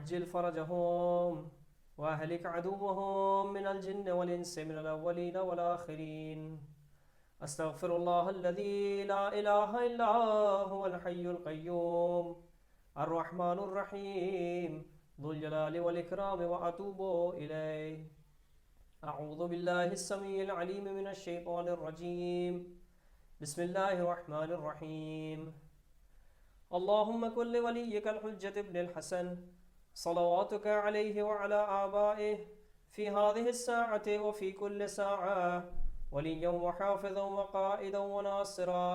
وعجل فرجهم وأهلك عدوهم من الجن والإنس من الأولين والآخرين. أستغفر الله الذي لا إله إلا هو الحي القيوم الرحمن الرحيم ذو الجلال والإكرام وأتوب إليه. أعوذ بالله السميع العليم من الشيطان الرجيم. بسم الله الرحمن الرحيم. اللهم كن لوليك الحجة ابن الحسن صلواتك عليه وعلى آبائه في هذه الساعة وفي كل ساعة وليا وحافظا وقائدا وناصرا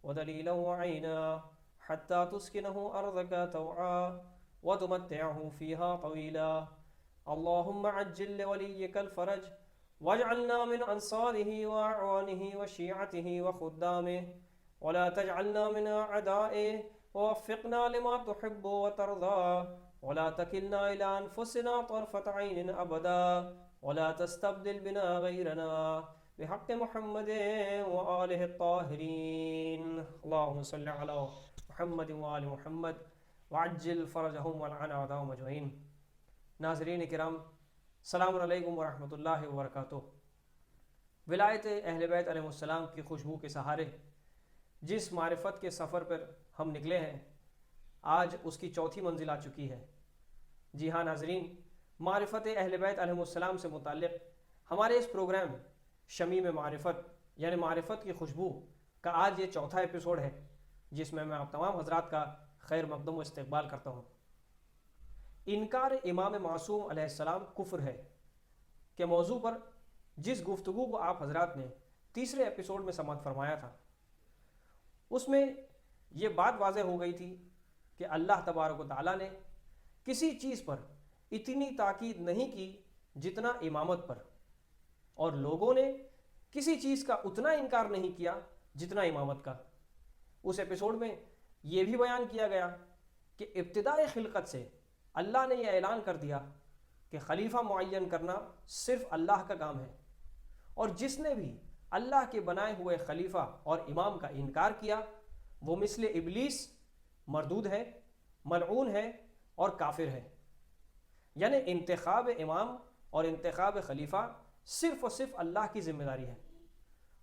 ودليلا وعينا حتى تسكنه أرضك توعا وتمتعه فيها طويلا. اللهم عجل لوليك الفرج واجعلنا من أنصاره وأعوانه وشيعته وخدامه ولا تجعلنا من أعدائه ووفقنا لما تحب وترضى ولا تكلنا إلى أنفسنا طرفة عين أبدا ولا تستبدل بنا غيرنا بحق محمد وآله الطاهرين. اللهم صل على محمد وآل محمد وعجل فرجهم والعن أعداءهم أجمعين. ناظرین کرام، السلام علیکم ورحمۃ اللہ وبرکاتہ۔ ولایت اہل بیت علیہ السلام کی خوشبو کے سہارے جس معرفت کے سفر پر ہم نکلے ہیں، آج اس کی چوتھی منزل آ چکی ہے۔ جی ہاں ناظرین، معرفت اہل بیت علیہ السلام سے متعلق ہمارے اس پروگرام شمیم معرفت یعنی معرفت کی خوشبو کا آج یہ چوتھا ایپیسوڈ ہے، جس میں آپ تمام حضرات کا خیر مقدم و استقبال کرتا ہوں۔ انکار امام معصوم علیہ السلام کفر ہے کہ موضوع پر جس گفتگو کو آپ حضرات نے تیسرے ایپیسوڈ میں سماعت فرمایا تھا، اس میں یہ بات واضح ہو گئی تھی کہ اللہ تبارک و تعالیٰ نے کسی چیز پر اتنی تاکید نہیں کی جتنا امامت پر، اور لوگوں نے کسی چیز کا اتنا انکار نہیں کیا جتنا امامت کا۔ اس ایپیسوڈ میں یہ بھی بیان کیا گیا کہ ابتدائے خلقت سے اللہ نے یہ اعلان کر دیا کہ خلیفہ معین کرنا صرف اللہ کا کام ہے، اور جس نے بھی اللہ کے بنائے ہوئے خلیفہ اور امام کا انکار کیا وہ مثل ابلیس مردود ہے، ملعون ہے اور کافر ہے۔ یعنی انتخاب امام اور انتخاب خلیفہ صرف اور صرف اللہ کی ذمہ داری ہے۔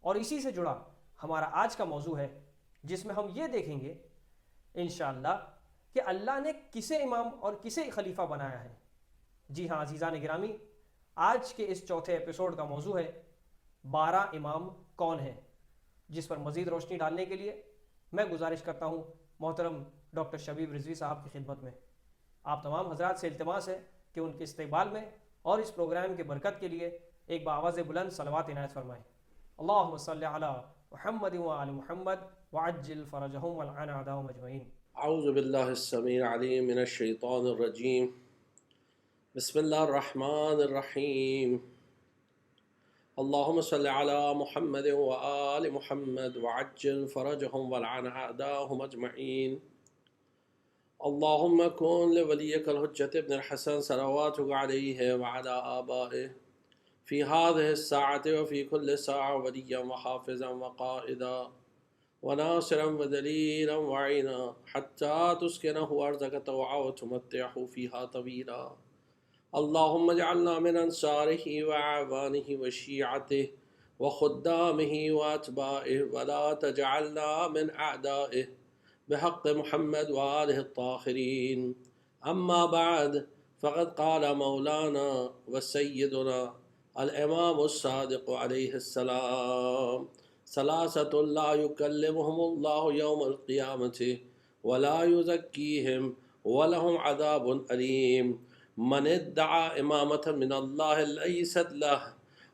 اور اسی سے جڑا ہمارا آج کا موضوع ہے، جس میں ہم یہ دیکھیں گے انشاءاللہ کہ اللہ نے کسے امام اور کسے خلیفہ بنایا ہے۔ جی ہاں عزیزان گرامی، آج کے اس چوتھے ایپیسوڈ کا موضوع ہے 12 امام کون ہیں، جس پر مزید روشنی ڈالنے کے لیے میں گزارش کرتا ہوں محترم ڈاکٹر شبیب رضوی صاحب کی خدمت میں۔ آپ تمام حضرات سے التماس ہے کہ ان کے استقبال میں اور اس پروگرام کی برکت کے لیے ایک بآواز بلند صلوات عنایت فرمائیں۔ اللہم صلی علی محمد وآل محمد وعجل فرجہم والعن اعداءہم اجمعین۔ اعوذ باللہ السمیع العلیم من الشیطان الرجیم، بسم اللہ الرحمن الرحیم۔ اللہم صلی علی محمد وآل محمد وعجل فرجہم والعن اعداءہم اجمعین۔ اللہم کن لولیک الحجۃ ابن الحسن صلواتک علیہ وعلی آبائہ فی ہذہ الساعۃ وفی کل ساعۃ ولیا وحافظا وقائدا وناصرا ودلیلا وعینا حتی تسکنہ ارضک طوعا وتمتعہ فیہا طویلا۔ اللہم اجعلنا من انصارہ وعوانہ وشیعتہ وخدامہ واتباعہ ولا تجعلنا من اعدائہ بحق محمد وآلہ الطاہرین۔ اما بعد فقد قال مولانا وسیدنا الامام الصادق علیہ السلام: ثلاثۃ لا یکلمہم اللہ یوم القیامۃ ولا یزکیہم ولہم عذاب علیم: من ادعا امامۃ من اللہ لیست لہ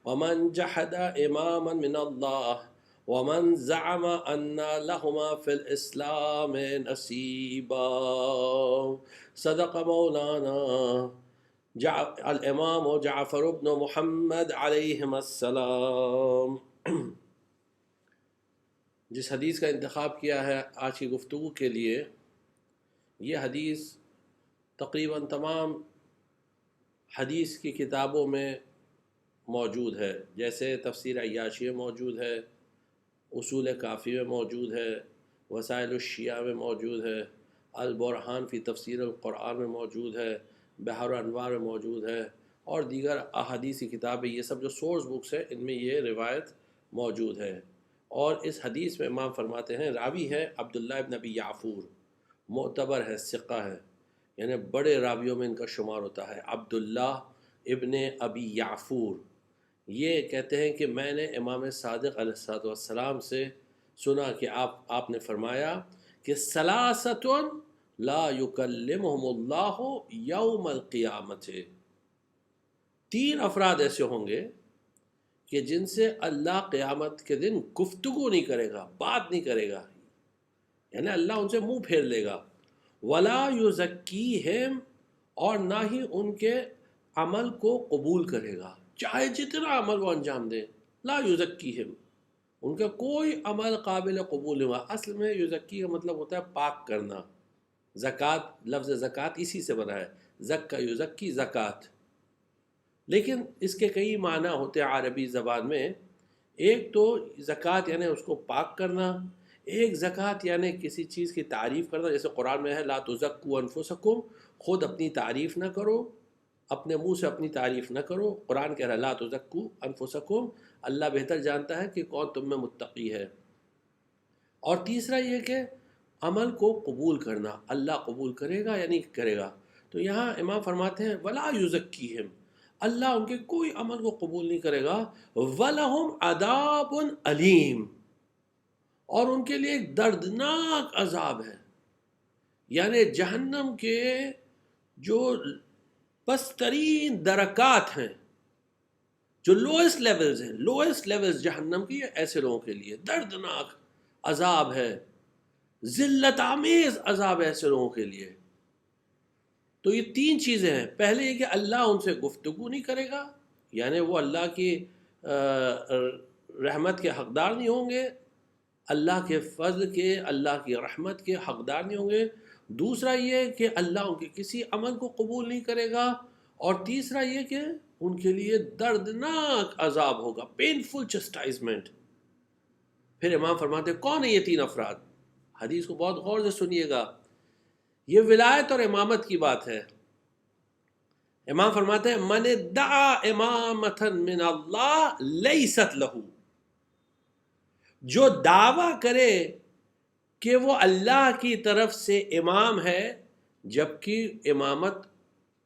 ومن جحد اماما من اللہ ومن زعم ان لہما فی الاسلام نصیبا۔ صدق مولانا الامام جعفر بن محمد علیہ السلام۔ جس حدیث کا انتخاب کیا ہے آج کی گفتگو کے لیے، یہ حدیث تقریباً تمام حدیث کی کتابوں میں موجود ہے، جیسے تفسیر عیاشی میں موجود ہے، اصول کافی میں موجود ہے، وسائل الشیعہ میں موجود ہے، البرہان فی تفسیر القرآن میں موجود ہے، بحر انوار میں موجود ہے، اور دیگر احادیثی کتابیں، یہ سب جو سورس بکس ہیں ان میں یہ روایت موجود ہے۔ اور اس حدیث میں امام فرماتے ہیں، راوی ہے عبداللہ ابن ابی یعفور، معتبر ہے، ثقہ ہے، یعنی بڑے راویوں میں ان کا شمار ہوتا ہے، عبداللہ ابن ابی یعفور۔ یہ کہتے ہیں کہ میں نے امام صادق علیہ السلام سے سنا کہ آپ نے فرمایا کہ ثلاثۃ لا یکلمہم اللہ یوم القیامت، 3 افراد ایسے ہوں گے کہ جن سے اللہ قیامت کے دن گفتگو نہیں کرے گا، بات نہیں کرے گا، یعنی اللہ ان سے منہ پھیر لے گا۔ ولا یزکیہم، اور نہ ہی ان کے عمل کو قبول کرے گا، چاہے جتنا عمل وہ انجام دیں، لا یزکیہم، ان کا کوئی عمل قابل قبول نہیں ہوا۔ اصل میں یزکی کا مطلب ہوتا ہے پاک کرنا، زکوٰۃ، لفظ زکوٰۃ اسی سے بنا ہے، زکا یزکی، زکوٰۃ، لیکن اس کے کئی معنی ہوتے ہیں عربی زبان میں۔ ایک تو زکوٰۃ یعنی اس کو پاک کرنا، ایک زکوٰۃ یعنی کسی چیز کی تعریف کرنا، جیسے قرآن میں ہے لا تزکوا انفسکم، خود اپنی تعریف نہ کرو، اپنے منہ سے اپنی تعریف نہ کرو۔ قرآن کہہ رہا ہے لا تزکوا انفسکم، اللہ بہتر جانتا ہے کہ کون تم میں متقی ہے۔ اور تیسرا یہ کہ عمل کو قبول کرنا، اللہ قبول کرے گا یا نہیں کرے گا۔ تو یہاں امام فرماتے ہیں ولا یزکیہم، اللہ ان کے کوئی عمل کو قبول نہیں کرے گا، وَلَهُمْ عَذَابٌ علیم، اور ان کے لیے ایک دردناک عذاب ہے، یعنی جہنم کے جو پسترین درکات ہیں، جو لوئسٹ لیولز ہیں، لوئسٹ لیولز جہنم کی، ایسے لوگوں کے لیے دردناک عذاب ہے، ذلت آمیز عذاب ہے ایسے لوگوں کے لیے۔ تو یہ 3 چیزیں ہیں، پہلے یہ کہ اللہ ان سے گفتگو نہیں کرے گا، یعنی وہ اللہ کی رحمت کے حقدار نہیں ہوں گے، اللہ کے فضل کے، اللہ کی رحمت کے حقدار نہیں ہوں گے۔ دوسرا یہ کہ اللہ ان کے کسی عمل کو قبول نہیں کرے گا، اور تیسرا یہ کہ ان کے لیے دردناک عذاب ہوگا، پینفل چسٹائزمنٹ۔ پھر امام فرماتے ہیں کون ہے یہ 3 افراد؟ حدیث کو بہت غور سے سنیے گا، یہ ولایت اور امامت کی بات ہے۔ امام فرماتے ہیں من ادعا امامتا من اللہ لیست لہو، جو دعویٰ کرے کہ وہ اللہ کی طرف سے امام ہے جبکہ امامت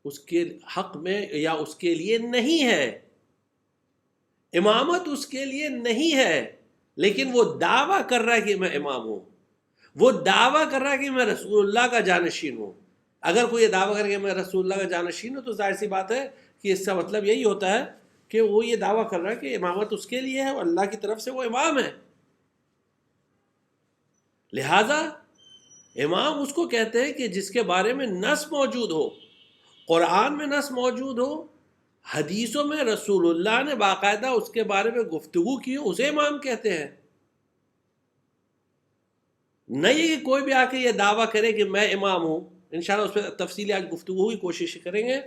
اس کے حق میں یا اس کے لیے نہیں ہے، امامت اس کے لیے نہیں ہے، لیکن وہ دعویٰ کر رہا ہے کہ میں امام ہوں، وہ دعویٰ کر رہا ہے کہ میں رسول اللہ کا جانشین ہوں۔ اگر کوئی یہ دعویٰ کرے کہ میں رسول اللہ کا جانشین ہوں تو ظاہر سی بات ہے کہ اس کا مطلب یہی ہوتا ہے کہ وہ یہ دعویٰ کر رہا ہے کہ امامت اس کے لیے ہے اور اللہ کی طرف سے وہ امام ہے۔ لہٰذا امام اس کو کہتے ہیں کہ جس کے بارے میں نص موجود ہو، قرآن میں نص موجود ہو، حدیثوں میں رسول اللہ نے باقاعدہ اس کے بارے میں گفتگو کی ہو، اسے امام کہتے ہیں۔ نہیں کہ کوئی بھی آ کے یہ دعویٰ کرے کہ میں امام ہوں، انشاءاللہ اس پہ تفصیلی آج گفتگو کی کوشش کریں گے۔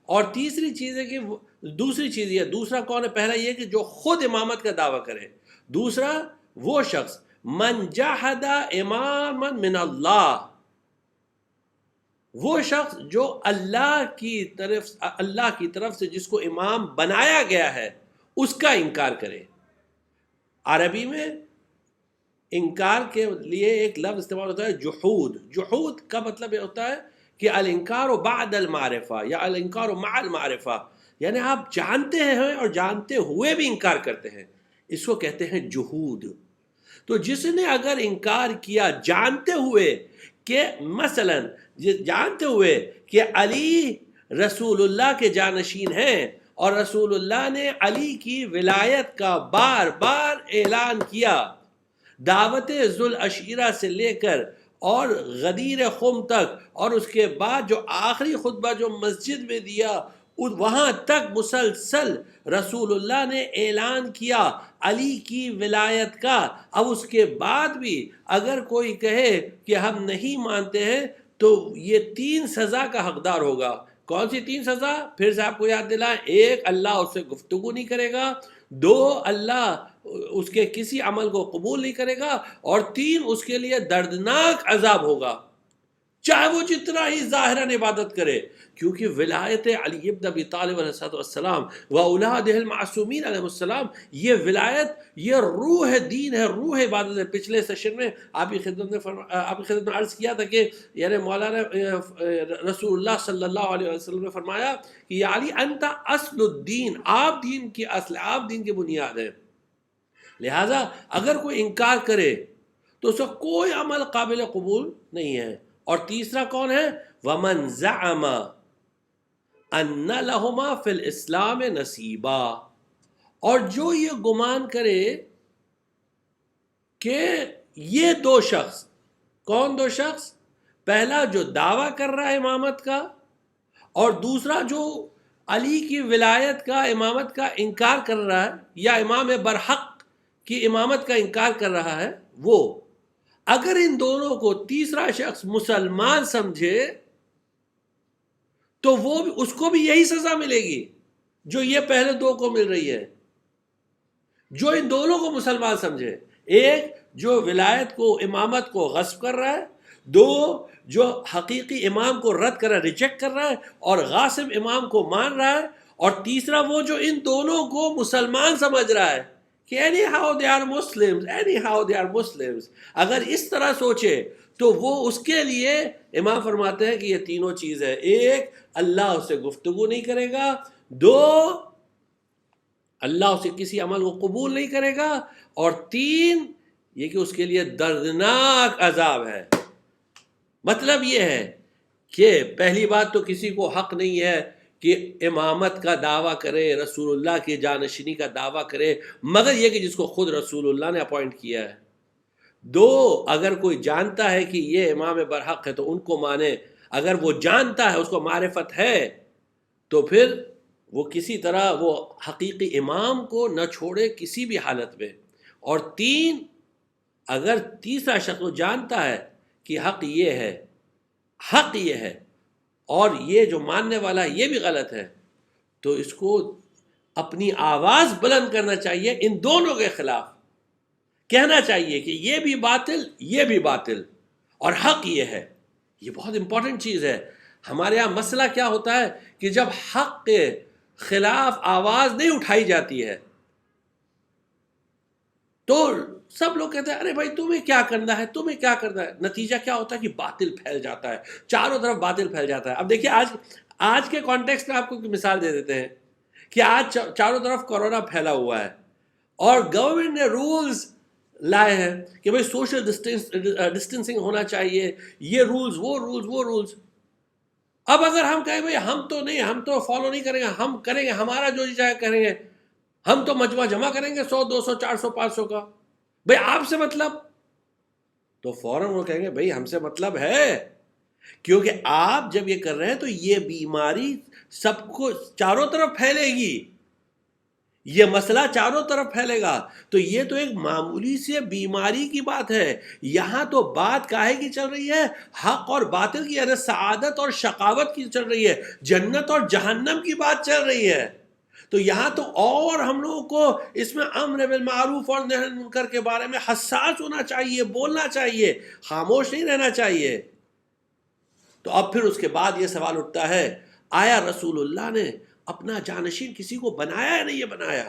اور تیسری چیز ہے کہ دوسری چیز یہ، دوسرا کون ہے؟ پہلا یہ کہ جو خود امامت کا دعویٰ کرے، دوسرا وہ شخص من جحد اماما من اللہ، وہ شخص جو اللہ کی طرف سے جس کو امام بنایا گیا ہے اس کا انکار کرے۔ عربی میں انکار کے لیے ایک لفظ استعمال ہوتا ہے جحود۔ جحود کا مطلب یہ ہوتا ہے کہ الانکار بعد المعرفہ یا الانکار مع المعرفہ، یعنی آپ جانتے ہیں اور جانتے ہوئے بھی انکار کرتے ہیں، اس کو کہتے ہیں جحود۔ تو جس نے اگر انکار کیا جانتے ہوئے کہ مثلا جانتے ہوئے کہ علی رسول اللہ کے جانشین ہیں اور رسول اللہ نے علی کی ولایت کا بار بار اعلان کیا، دعوت ذوالعشیرہ سے لے کر اور غدیر خم تک، اور اس کے بعد جو آخری خطبہ جو مسجد میں دیا وہاں تک مسلسل رسول اللہ نے اعلان کیا علی کی ولایت کا۔ اب اس کے بعد بھی اگر کوئی کہے کہ ہم نہیں مانتے ہیں تو یہ 3 سزا کا حقدار ہوگا۔ کون سی 3 سزا؟ پھر سے آپ کو یاد دلائیں، 1 اللہ اس سے گفتگو نہیں کرے گا، 2 اللہ اس کے کسی عمل کو قبول نہیں کرے گا، اور 3 اس کے لیے دردناک عذاب ہوگا۔ چاہے وہ جتنا ہی ظاہراً عبادت کرے، کیونکہ ولایت علی ابن ابی طالب علیہ السلام و اولادہ المعصومین علیہ السلام، یہ ولایت، یہ روح دین ہے، روح عبادت ہے۔ پچھلے سیشن میں آپ کی خدمت میں عرض کیا تھا کہ یعنی مولانا رسول اللہ صلی اللہ علیہ وسلم نے فرمایا کہ یا علی انت اصل الدین، آپ دین کی اصل، آپ دین کی بنیاد ہیں۔ لہٰذا اگر کوئی انکار کرے تو اس کا کوئی عمل قابل قبول نہیں ہے۔ اور تیسرا کون ہے؟ وَمَنْ زَعَمَ أَنَّ لَهُمَا فِي الْإِسْلَامِ نَصِيبًا، اور جو یہ گمان کرے کہ یہ دو شخص، کون دو شخص؟ پہلا جو دعویٰ کر رہا ہے امامت کا، اور دوسرا جو علی کی ولایت کا، امامت کا انکار کر رہا ہے، یا امام برحق کی امامت کا انکار کر رہا ہے، وہ اگر ان دونوں کو تیسرا شخص مسلمان سمجھے تو وہ بھی، اس کو بھی یہی سزا ملے گی جو یہ پہلے دو کو مل رہی ہے۔ جو ان دونوں کو مسلمان سمجھے، ایک جو ولایت کو، امامت کو غصب کر رہا ہے، دو جو حقیقی امام کو رد کر رہا ہے، ریجیکٹ کر رہا ہے اور غاصب امام کو مان رہا ہے، اور تیسرا وہ جو ان دونوں کو مسلمان سمجھ رہا ہے کہ anyhow they are Muslims, anyhow they are Muslims، اگر اس طرح سوچے تو وہ اس کے لیے امام فرماتے ہیں کہ یہ تینوں چیز ہے۔ ایک، اللہ اس سے گفتگو نہیں کرے گا، دو، اللہ اسے کسی عمل کو قبول نہیں کرے گا، اور تین، یہ کہ اس کے لیے دردناک عذاب ہے۔ مطلب یہ ہے کہ پہلی بات تو کسی کو حق نہیں ہے کہ امامت کا دعویٰ کرے، رسول اللہ کی جانشینی کا دعویٰ کرے، مگر یہ کہ جس کو خود رسول اللہ نے اپوائنٹ کیا ہے۔ دو، اگر کوئی جانتا ہے کہ یہ امام برحق ہے تو ان کو مانے، اگر وہ جانتا ہے، اس کو معرفت ہے، تو پھر وہ کسی طرح وہ حقیقی امام کو نہ چھوڑے کسی بھی حالت میں۔ اور تین، اگر تیسرا شخص وہ جانتا ہے کہ حق یہ ہے، حق یہ ہے، اور یہ جو ماننے والا ہے یہ بھی غلط ہے، تو اس کو اپنی آواز بلند کرنا چاہیے ان دونوں کے خلاف، کہنا چاہیے کہ یہ بھی باطل، یہ بھی باطل، اور حق یہ ہے۔ یہ بہت امپورٹنٹ چیز ہے۔ ہمارے یہاں مسئلہ کیا ہوتا ہے کہ جب حق کے خلاف آواز نہیں اٹھائی جاتی ہے تو سب لوگ کہتے ہیں ارے بھائی تمہیں کیا کرنا ہے، تمہیں کیا کرنا ہے۔ نتیجہ کیا ہوتا ہے کہ باطل پھیل جاتا ہے، چاروں طرف باطل پھیل جاتا ہے۔ اب دیکھیے آج کے کانٹیکسٹ میں آپ کو مثال دے دیتے ہیں کہ آج چاروں طرف کورونا پھیلا ہوا ہے اور گورنمنٹ نے رولز لائے ہیں کہ بھائی سوشل ڈسٹینسنگ ہونا چاہیے، یہ رولز، وہ رولز، وہ رولز۔ اب اگر ہم کہیں بھائی ہم تو نہیں، ہم تو فالو نہیں کریں گے، ہم کریں گے ہمارا جو جی چاہے کریں گے، ہم تو مجمع جمع کریں گے 100 200 400 500 کا، بھائی آپ سے مطلب، تو فوراً وہ کہیں گے بھائی ہم سے مطلب ہے، کیونکہ آپ جب یہ کر رہے ہیں تو یہ بیماری سب کو چاروں طرف پھیلے گی، یہ مسئلہ چاروں طرف پھیلے گا۔ تو یہ تو ایک معمولی سی بیماری کی بات ہے، یہاں تو بات کاہے کی چل رہی ہے؟ حق اور باطل کی، یعنی سعادت اور شقاوت کی چل رہی ہے، جنت اور جہنم کی بات چل رہی ہے۔ تو یہاں تو اور ہم لوگوں کو اس میں امر بالمعروف اور نہی عن المنکر کے بارے میں حساس ہونا چاہیے، بولنا چاہیے، خاموش نہیں رہنا چاہیے۔ تو اب پھر اس کے بعد یہ سوال اٹھتا ہے، آیا رسول اللہ نے اپنا جانشین کسی کو بنایا یا نہیں بنایا؟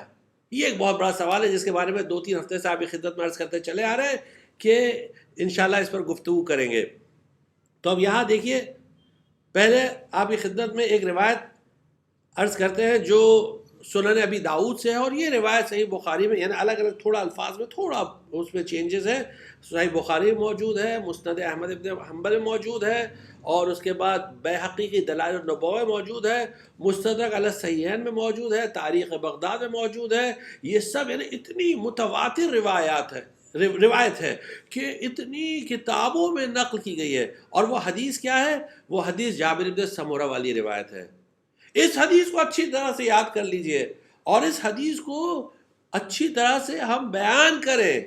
یہ ایک بہت بڑا سوال ہے جس کے بارے میں 2-3 ہفتے سے آپ کی خدمت میں عرض کرتے چلے آ رہے ہیں کہ انشاءاللہ اس پر گفتگو کریں گے۔ تو اب یہاں دیکھیے، پہلے آپ کی خدمت میں ایک روایت عرض کرتے ہیں جو سنن ابی داؤد سے ہے، اور یہ روایت صحیح بخاری میں، یعنی الگ الگ تھوڑا الفاظ میں تھوڑا اس میں چینجز ہیں، صحیح بخاری میں موجود ہے، مسند احمد ابن حنبل میں موجود ہے، اور اس کے بعد بیہقی کی دلائل النبوہ میں موجود ہے، مستدرک علی الصحیحین میں موجود ہے، تاریخ بغداد میں موجود ہے۔ یہ سب یعنی اتنی متواتر روایت ہے کہ اتنی کتابوں میں نقل کی گئی ہے۔ اور وہ حدیث کیا ہے؟ وہ حدیث جابر بن سمرہ والی روایت ہے۔ اس حدیث کو اچھی طرح سے یاد کر لیجئے اور اس حدیث کو اچھی طرح سے ہم بیان کریں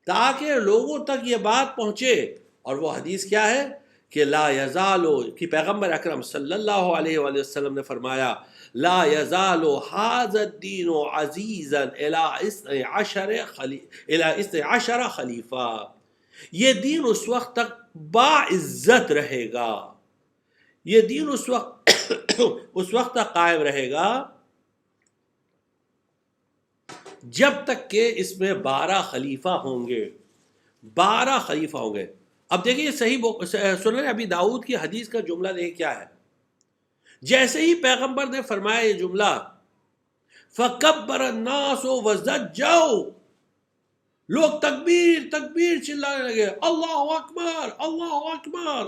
تاکہ لوگوں تک یہ بات پہنچے۔ اور وہ حدیث کیا ہے کہ لا یزالو، کہ پیغمبر اکرم صلی اللہ علیہ وآلہ وسلم نے فرمایا لا یزالو ھذا الدین عزیزا الی 12 خلیفہ، یہ دین اس وقت تک باعزت رہے گا. یہ دین اس وقت تک قائم رہے گا جب تک کہ اس میں 12 خلیفہ ہوں گے. 12 خلیفہ ہوں گے. اب دیکھیں صحیح سنن ابی داؤد کی حدیث کا جملہ دیکھیں کیا ہے. جیسے ہی پیغمبر نے فرمایا یہ جملہ فَكَبَّرَ النَّاسُ وَزَجَّوْا، لوگ تکبیر تکبیر چلانے لگے، اللہ اکبر اللہ اکبر،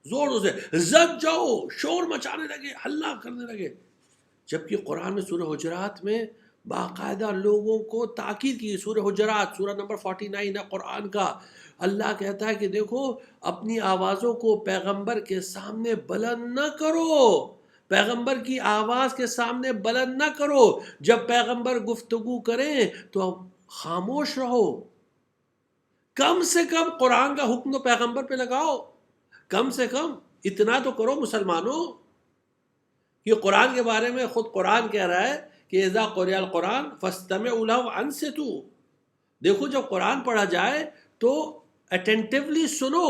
زور سے زجو، شور مچانے لگے، ہلہ کرنے لگے. جبکہ قرآن میں سورہ حجرات میں باقاعدہ لوگوں کو تاکید کی. سورہ حجرات سورہ نمبر 49 ہے قرآن کا. اللہ کہتا ہے کہ دیکھو اپنی آوازوں کو پیغمبر کے سامنے بلند نہ کرو، پیغمبر کی آواز کے سامنے بلند نہ کرو. جب پیغمبر گفتگو کریں تو خاموش رہو. کم سے کم قرآن کا حکم تو پیغمبر پہ لگاؤ. کم سے کم اتنا تو کرو مسلمانوں. یہ قرآن کے بارے میں خود قرآن کہہ رہا ہے کہ اذا قرئ القرآن فاستمعوا له وانصتوا. دیکھو جب قرآن پڑھا جائے تو attentively سنو،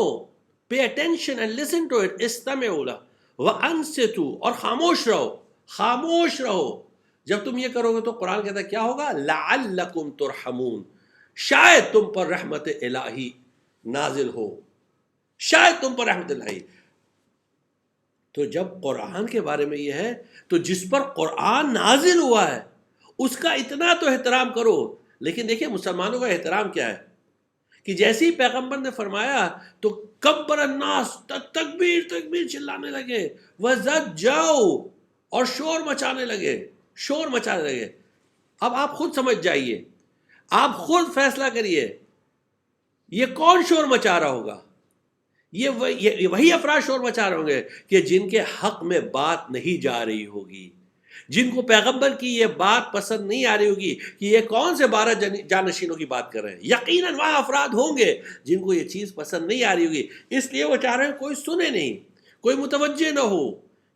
pay attention and listen to it. استمعوا له وانصتوا، اور خاموش رہو. خاموش رہو. جب تم یہ کرو گے تو قرآن کہتا ہے کیا ہوگا؟ لعلکم ترحمون، شاید تم پر رحمت الہی نازل ہو، شاید تم پر رحمت الہی. تو جب قرآن کے بارے میں یہ ہے تو جس پر قرآن نازل ہوا ہے اس کا اتنا تو احترام کرو. لیکن دیکھیں مسلمانوں کا احترام کیا ہے کہ جیسے ہی پیغمبر نے فرمایا تو کبر الناس، تکبیر تکبیر چلانے لگے، وزجوا، اور شور مچانے لگے، شور مچانے لگے. اب آپ خود سمجھ جائیے، آپ خود فیصلہ کریے یہ کون شور مچا رہا ہوگا. یہ وہی افراد شور مچا رہے ہوں گے کہ جن کے حق میں بات نہیں جا رہی ہوگی، جن کو پیغمبر کی یہ بات پسند نہیں آ رہی ہوگی کہ یہ کون سے 12 جانشینوں کی بات کر رہے ہیں. یقیناً وہاں افراد ہوں گے جن کو یہ چیز پسند نہیں آ رہی ہوگی، اس لیے وہ چاہ رہے ہیں کوئی سنے نہیں، کوئی متوجہ نہ ہو،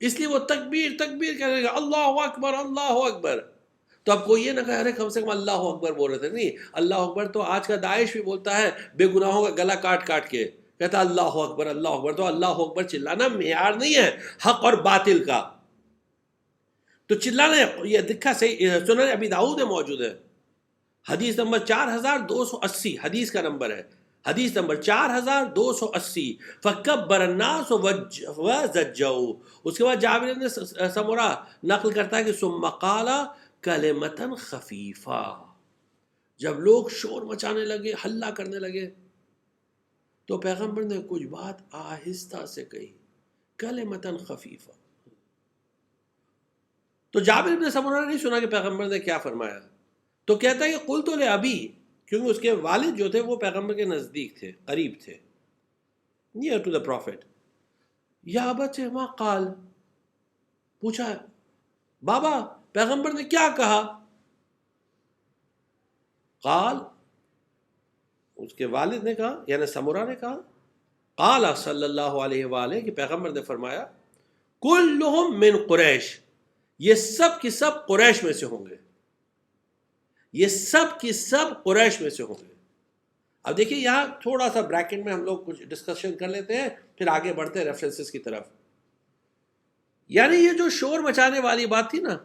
اس لیے وہ تکبیر تکبیر کرے گا، اللہ اکبر اللہ اکبر. تو اب کوئی یہ نہ کہے ارے کم سے کم اللہ اکبر بول رہے تھے. نہیں، اللہ اکبر تو آج کا داعش بھی بولتا ہے بے گناہوں کا گلا کاٹ کاٹ کے، کہتا اللہ اکبر اللہ اکبر. تو اللہ اکبر چلانا معیار نہیں ہے حق اور باطل کا. تو چلانا یہ دکھا صحیح سنن ابی داؤد میں موجود ہے. حدیث نمبر 4280، حدیث کا نمبر ہے، حدیث نمبر 4280. فکبر الناس وزجوا. اس کے بعد جابر بن سمرہ نقل کرتا ہے کہ ثم قال کلمۃ خفیفہ. جب لوگ شور مچانے لگے، ہلہ کرنے لگے، تو پیغمبر نے کچھ بات آہستہ سے کہی، کلمۃ خفیفہ. تو جابر بن سمرہ نے نہیں سنا کہ پیغمبر نے کیا فرمایا، تو کہتا ہے کہ قلت لأبی، کیونکہ اس کے والد جو تھے وہ پیغمبر کے نزدیک تھے، قریب تھے، near to the prophet. یا ابت ما قال، پوچھا بابا پیغمبر نے کیا کہا؟ قال، اس کے والد نے کہا یعنی سمرہ نے کہا، قال صلی اللہ علیہ وآلہ، کہ پیغمبر نے فرمایا کلہم من قریش، یہ سب کی سب قریش میں سے ہوں گے، یہ سب کی سب قریش میں سے ہوں گے. اب دیکھیے یہاں تھوڑا سا بریکٹ میں ہم لوگ کچھ ڈسکشن کر لیتے ہیں، پھر آگے بڑھتے ہیں ریفرنسز کی طرف. یعنی یہ جو شور مچانے والی بات تھی نا،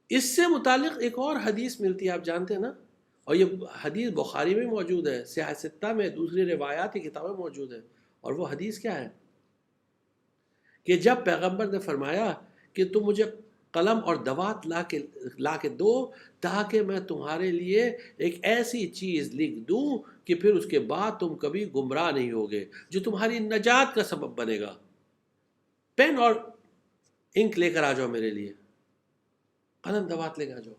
اس سے متعلق ایک اور حدیث ملتی ہے، آپ جانتے ہیں نا، اور یہ حدیث بخاری میں موجود ہے، سیاہ ستہ میں، دوسری روایات کی کتابیں موجود ہیں. اور وہ حدیث کیا ہے کہ جب پیغمبر نے فرمایا کہ تم مجھے قلم اور دوات لا کے دو تاکہ میں تمہارے لیے ایک ایسی چیز لکھ دوں کہ پھر اس کے بعد تم کبھی گمراہ نہیں ہوگے، جو تمہاری نجات کا سبب بنے گا. پین اور انک لے کر آ جاؤ میرے لیے، قلم دوات لے کر آ جاؤ.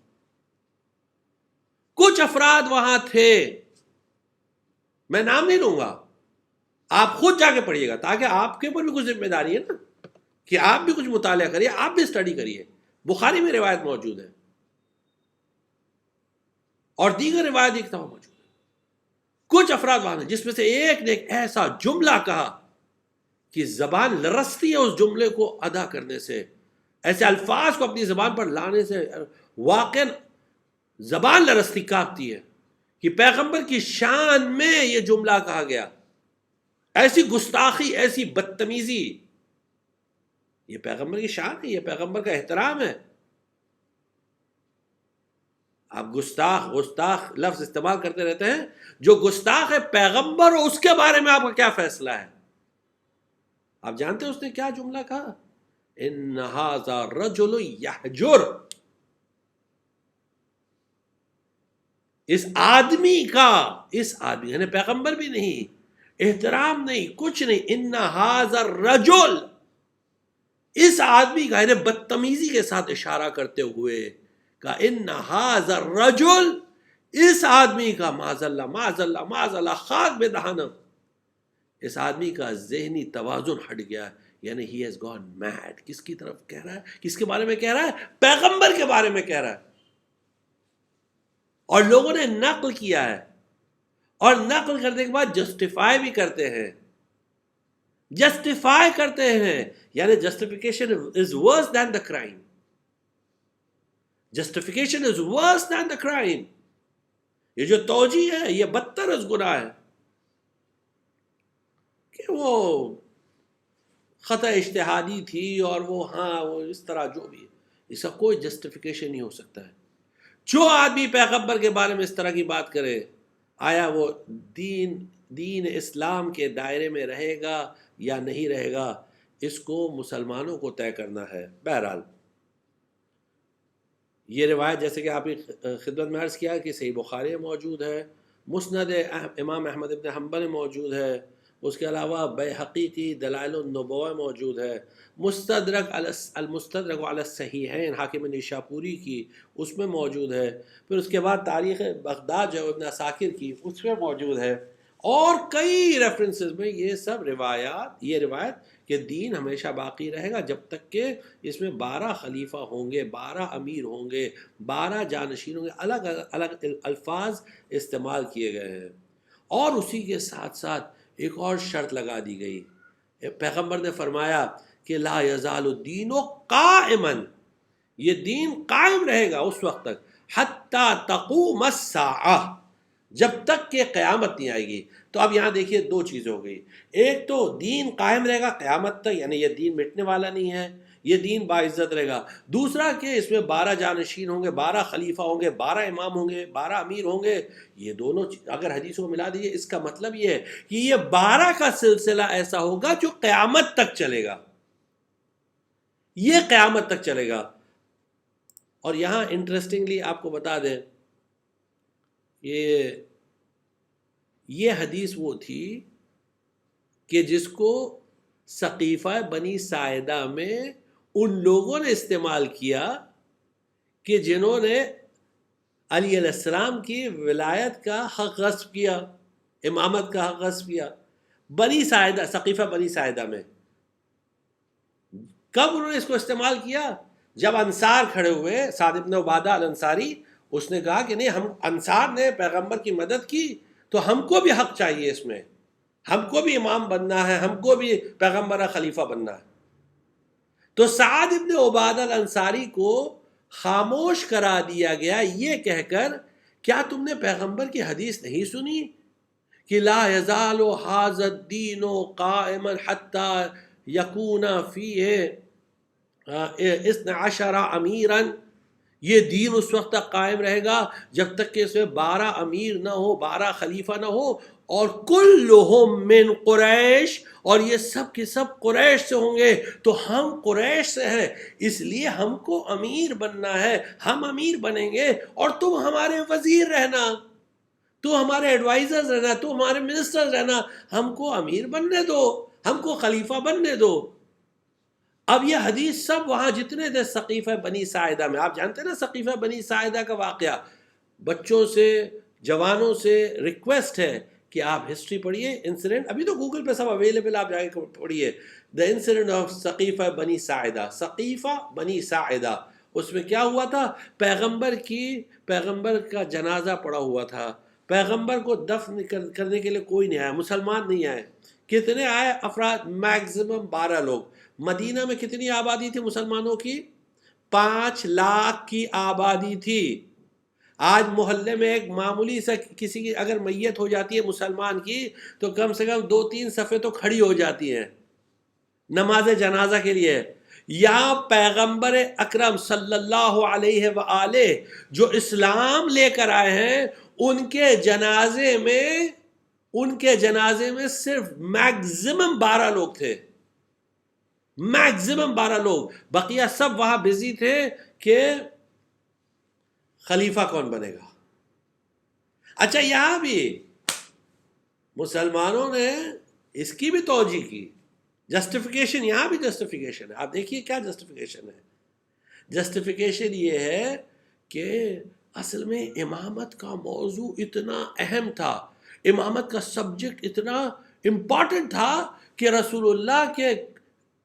کچھ افراد وہاں تھے، میں نام نہیں لوں گا، آپ خود جا کے پڑھیے گا، تاکہ آپ کے اوپر بھی کچھ ذمہ داری ہے نا کہ آپ بھی کچھ مطالعہ کریے، آپ بھی اسٹڈی کریے. بخاری میں روایت موجود ہے اور دیگر روایت کی کتابیں موجود ہے. کچھ افراد وہاں ہیں جس میں سے ایک نے ایک ایسا جملہ کہا کہ زبان لرزتی ہے اس جملے کو ادا کرنے سے، ایسے الفاظ کو اپنی زبان پر لانے سے واقعا زبان لرزتی کانپتی ہے کہ پیغمبر کی شان میں یہ جملہ کہا گیا. ایسی گستاخی، ایسی بدتمیزی، یہ پیغمبر کی شان ہے، یہ پیغمبر کا احترام ہے. آپ گستاخ لفظ استعمال کرتے رہتے ہیں. جو گستاخ ہے پیغمبر، اس کے بارے میں آپ کا کیا فیصلہ ہے؟ آپ جانتے ہیں اس نے کیا جملہ کہا؟ ان ھذا رجل یحجر. اس آدمی یعنی پیغمبر بھی نہیں، احترام نہیں، کچھ نہیں. ان ھذا الرجل، اس آدمی کا، یعنی بدتمیزی کے ساتھ اشارہ کرتے ہوئے کہا ان ھذا الرجل، اس آدمی کا، معاذ اللہ معاذ اللہ معاذ اللہ، خاک بے دہانم، اس آدمی کا ذہنی توازن ہٹ گیا. یعنی he has gone mad. کس کی طرف کہہ رہا ہے؟ کس کے بارے میں کہہ رہا ہے؟ پیغمبر کے بارے میں کہہ رہا ہے. اور لوگوں نے نقل کیا ہے، اور نقل کرنے کے بعد جسٹیفائی بھی کرتے ہیں. جسٹیفائی کرتے ہیں، یعنی justification is worse than the crime. Justification is worse than the crime. یہ جو توجیہ ہے یہ بدتر از گناہ ہے. کہ وہ خطا اجتہادی تھی، اور وہ اس طرح جو بھی ہے، اس کا کوئی جسٹیفیکیشن نہیں ہو سکتا ہے. جو آدمی پیغمبر کے بارے میں اس طرح کی بات کرے، آیا وہ دین اسلام کے دائرے میں رہے گا یا نہیں رہے گا، اس کو مسلمانوں کو طے کرنا ہے. بہرحال یہ روایت جیسے کہ آپ کی خدمت میں عرض کیا کہ صحیح بخاری میں موجود ہے، مسند امام احمد بن حنبل میں موجود ہے، اس کے علاوہ بیہقی کی دلائل النبوہ موجود ہے، المستدرک علی الصحیحین حاکم نیشاپوری کی اس میں موجود ہے، پھر اس کے بعد تاریخ بغداد جو ابن عساکر کی اس میں موجود ہے، اور کئی ریفرنسز میں یہ روایت کہ دین ہمیشہ باقی رہے گا جب تک کہ اس میں 12 خلیفہ ہوں گے، 12 امیر ہوں گے، 12 جانشین ہوں گے. الگ الگ الفاظ استعمال کیے گئے ہیں. اور اسی کے ساتھ ساتھ ایک اور شرط لگا دی گئی. پیغمبر نے فرمایا کہ لا یزال الدین قائما، یہ دین قائم رہے گا اس وقت تک، حتی تقوم الساعہ، جب تک کہ قیامت نہیں آئے گی. تو اب یہاں دیکھیے دو چیزیں ہو گئی. ایک تو دین قائم رہے گا قیامت تک، یعنی یہ دین مٹنے والا نہیں ہے، یہ دین باعزت رہے گا. دوسرا کہ اس میں 12 جانشین ہوں گے، 12 خلیفہ ہوں گے، 12 امام ہوں گے، 12 امیر ہوں گے. یہ دونوں اگر حدیثوں کو ملا دیجیے، اس کا مطلب یہ ہے کہ یہ 12 کا سلسلہ ایسا ہوگا جو قیامت تک چلے گا. یہ قیامت تک چلے گا. اور یہاں انٹرسٹنگلی آپ کو بتا دیں، یہ حدیث وہ تھی کہ جس کو سقیفہ بنی ساعدہ میں ان لوگوں نے استعمال کیا کہ جنہوں نے علی علیہ السلام کی ولایت کا حق غصب کیا، امامت کا حق غصب کیا. بنی ساعدہ، سقیفہ بنی ساعدہ میں کب انہوں نے اس کو استعمال کیا؟ جب انصار کھڑے ہوئے، سعد بن عبادہ الانصاری، اس نے کہا کہ نہیں، ہم انصار نے پیغمبر کی مدد کی تو ہم کو بھی حق چاہیے، اس میں ہم کو بھی امام بننا ہے، ہم کو بھی پیغمبر کا خلیفہ بننا ہے. تو سعد بن عبادہ الانصاری کو خاموش کرا دیا گیا یہ کہہ کر، کیا تم نے پیغمبر کی حدیث نہیں سنی کہ لا یزال ھذا الدین قائما حتی یکون فیہ 12 امیرا، یہ دین اس وقت تک قائم رہے گا جب تک کہ اس میں 12 امیر نہ ہو، 12 خلیفہ نہ ہو، اور کلہم من قریش، اور یہ سب کے سب قریش سے ہوں گے. تو ہم قریش سے ہیں، اس لیے ہم کو امیر بننا ہے، ہم امیر بنیں گے، اور تم ہمارے وزیر رہنا، تو ہمارے ایڈوائزرز رہنا، تو ہمارے منسٹر رہنا، ہم کو امیر بننے دو، ہم کو خلیفہ بننے دو. اب یہ حدیث سب وہاں جتنے تھے سقیفہ بنی ساعدہ میں، آپ جانتے ہیں نا سقیفہ بنی ساعدہ کا واقعہ. بچوں سے، جوانوں سے ریکویسٹ ہے کہ آپ ہسٹری پڑھیے، انسیڈنٹ ابھی تو گوگل پہ سب اویلیبل، آپ جا کے پڑھیے، دا انسیڈنٹ آف سقیفہ بنی ساعدہ. سقیفہ بنی ساعدہ، اس میں کیا ہوا تھا؟ پیغمبر کا جنازہ پڑا ہوا تھا، پیغمبر کو دفن کرنے کے لیے کوئی نہیں آیا، مسلمان نہیں آئے. کتنے آئے افراد؟ میکسیمم 12 لوگ. مدینہ میں کتنی آبادی تھی مسلمانوں کی؟ 5 لاکھ کی آبادی تھی. آج محلے میں ایک معمولی سا کسی کی اگر میت ہو جاتی ہے مسلمان کی تو کم سے کم 2-3 صفیں تو کھڑی ہو جاتی ہیں نماز جنازہ کے لیے. یا پیغمبر اکرم صلی اللہ علیہ وآلہ جو اسلام لے کر آئے ہیں ان کے جنازے میں صرف میکزیمم 12 لوگ تھے، میکزیمم 12 لوگ. بقیہ سب وہاں بزی تھے کہ خلیفہ کون بنے گا. اچھا یہاں بھی مسلمانوں نے اس کی بھی توجہ کی، جسٹیفیکیشن، یہاں بھی جسٹیفیکیشن ہے. آپ دیکھیے کیا جسٹیفیکیشن ہے. جسٹیفیکیشن یہ ہے کہ اصل میں امامت کا موضوع اتنا اہم تھا، امامت کا سبجیکٹ اتنا امپورٹنٹ تھا کہ رسول اللہ کے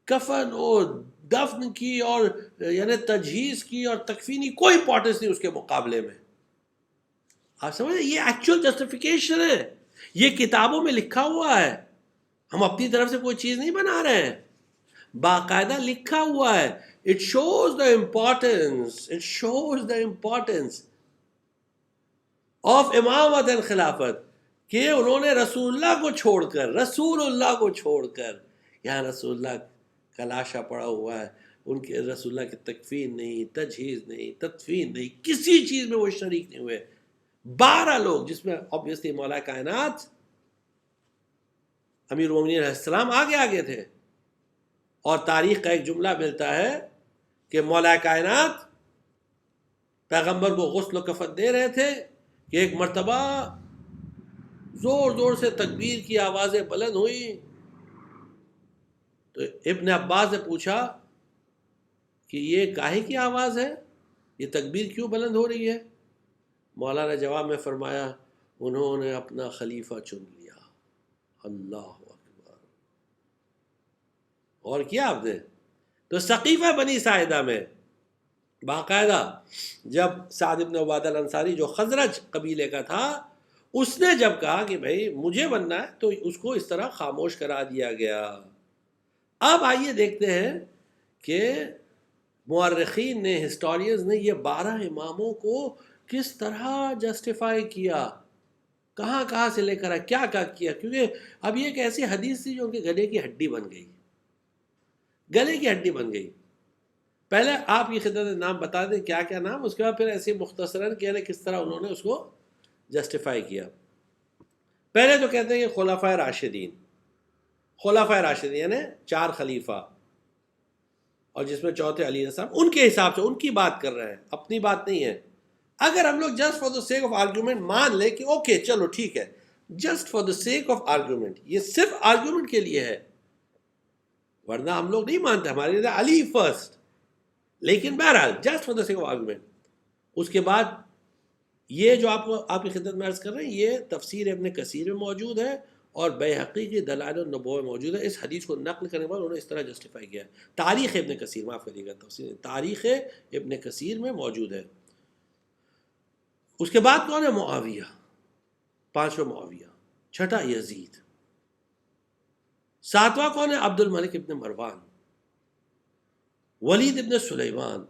کفن اور دفن کی اور یعنی تجہیز کی اور تکفینی کوئی امپورٹنس نہیں اس کے مقابلے میں. آپ سمجھیں یہ ایکچوئل جسٹیفیکیشن ہے، یہ کتابوں میں لکھا ہوا ہے، ہم اپنی طرف سے کوئی چیز نہیں بنا رہے ہیں، باقاعدہ لکھا ہوا ہے. It shows the importance of امامت and خلافت کہ انہوں نے رسول اللہ کو چھوڑ کر یہاں رسول اللہ کا لاشا پڑا ہوا ہے، ان کے رسول اللہ کی تکفین نہیں، تجہیز نہیں، تدفین نہیں، کسی چیز میں وہ شریک نہیں ہوئے. 12 لوگ جس میں obviously مولا کائنات امیر المومنین علیہ السلام آگے تھے. اور تاریخ کا ایک جملہ ملتا ہے کہ مولا کائنات پیغمبر کو غسل و کفن دے رہے تھے کہ ایک مرتبہ زور سے تکبیر کی آوازیں بلند ہوئی تو ابن عباس نے پوچھا کہ یہ کاہے کی آواز ہے، یہ تکبیر کیوں بلند ہو رہی ہے؟ مولا نے جواب میں فرمایا انہوں نے اپنا خلیفہ چن لیا. اللہ اکبر. اور کیا آپ نے تو ثقیفہ بنی ساعدہ میں باقاعدہ جب سعد بن عبادہ الانصاری جو خزرج قبیلے کا تھا اس نے جب کہا کہ بھائی مجھے بننا ہے تو اس کو اس طرح خاموش کرا دیا گیا. اب آئیے دیکھتے ہیں کہ مورخین نے، ہسٹورینز نے یہ 12 اماموں کو کس طرح جسٹیفائی کیا، کہاں سے لے کر آئے، کیا کیا. کیونکہ اب یہ ایک ایسی حدیث تھی جو ان کے گلے کی ہڈی بن گئی، گلے کی ہڈی بن گئی. پہلے آپ کی خدمت نام بتا دیں کیا نام، اس کے بعد پھر ایسے مختصراً کس طرح انہوں نے اس کو جسٹیفائی کیا. پہلے تو کہتے ہیں کہ خلفائے راشدین یعنی 4 خلیفہ، اور جس میں چوتھے علی السلام، ان کے حساب سے ان کی بات کر رہے ہیں، اپنی بات نہیں ہے. اگر ہم لوگ just for the sake of argument مان لیں کہ اوکے چلو ٹھیک ہے، just for the sake of argument, یہ صرف آرگیومنٹ کے لیے ہے، ورنہ ہم لوگ نہیں مانتے، ہمارے لیے علی فرسٹ. لیکن بہرحال just for the sake of argument. اس کے بعد یہ جو آپ کی خدمت میں عرض کر رہے ہیں یہ تفسیر ابن کثیر میں موجود ہے اور بیہقی کی دلائل النبوہ میں موجود ہے. اس حدیث کو نقل کرنے کے بعد انہوں نے اس طرح جسٹیفائی کیا ہے. تاریخ ابن کثیر، معاف کریے گا، تاریخ ابن کثیر میں موجود ہے. اس کے بعد کون ہے؟ معاویہ، 5واں معاویہ، 6واں یزید، 7واں کون ہے؟ عبد الملک ابن مروان، ولید ابن سلیمان،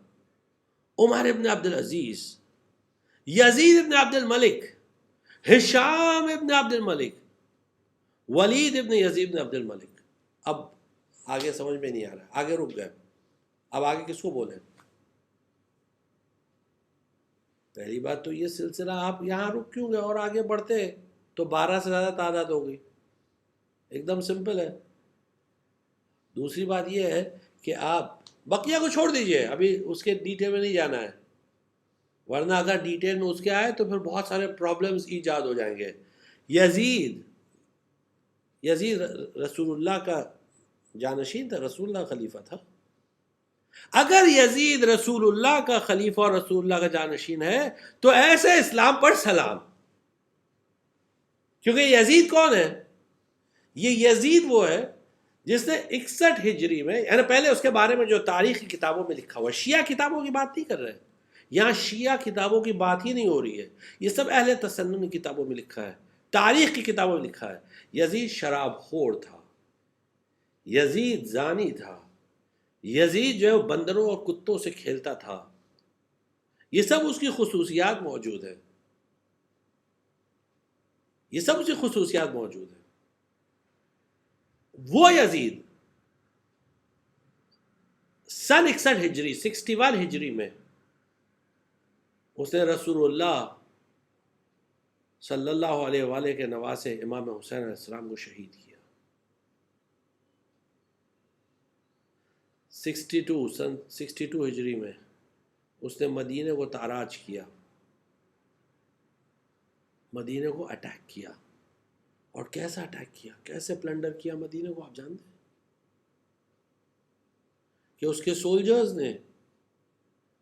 عمر ابن عبد العزیز، یزید ابن عبد الملک، ہشام ابن عبد الملک، ولید ابن یزید ابن عبد الملک. اب آگے سمجھ میں نہیں آ رہا، آگے رک گئے. اب آگے کس کو بولیں؟ پہلی بات تو یہ سلسلہ آپ یہاں رک کیوں گئے اور آگے بڑھتے تو 12 سے زیادہ تعداد ہوگی، ایک دم سمپل ہے. دوسری بات یہ ہے کہ آپ بقیہ کو چھوڑ دیجئے، ابھی اس کے ڈیٹیل میں نہیں جانا ہے، ورنہ اگر ڈیٹیل میں اس کے آئے تو پھر بہت سارے پرابلمز ایجاد ہو جائیں گے. یزید رسول اللہ کا جانشین تھا، رسول اللہ خلیفہ تھا. اگر یزید رسول اللہ کا خلیفہ اور رسول اللہ کا جانشین ہے تو ایسے اسلام پر سلام. کیونکہ یزید کون ہے؟ یہ یزید وہ ہے جس نے 61 ہجری میں، یعنی پہلے اس کے بارے میں جو تاریخی کتابوں میں لکھا ہوا، شیعہ کتابوں کی بات نہیں کر رہے، یہاں شیعہ کتابوں کی بات ہی نہیں ہو رہی ہے، یہ سب اہل تسنن کی کتابوں میں لکھا ہے، تاریخ کی کتابوں میں لکھا ہے. یزید شراب خور تھا، یزید زانی تھا، یزید جو ہے بندروں اور کتوں سے کھیلتا تھا، یہ سب اس کی خصوصیات موجود ہیں، یہ سب اس کی خصوصیات موجود ہیں۔ وہ یزید سن 61 ہجری 61 ہجری میں اس نے رسول اللہ صلی اللہ علیہ وآلہ کے نواسے امام حسین علیہ السلام کو شہید کیا۔ 62 ہجری میں اس نے مدینے کو تاراج کیا، مدینے کو اٹیک کیا۔ اور کیسا اٹیک کیا، کیسے پلنڈر کیا مدینے کو آپ جانتے ہیں؟ کہ اس کے سولجرز نے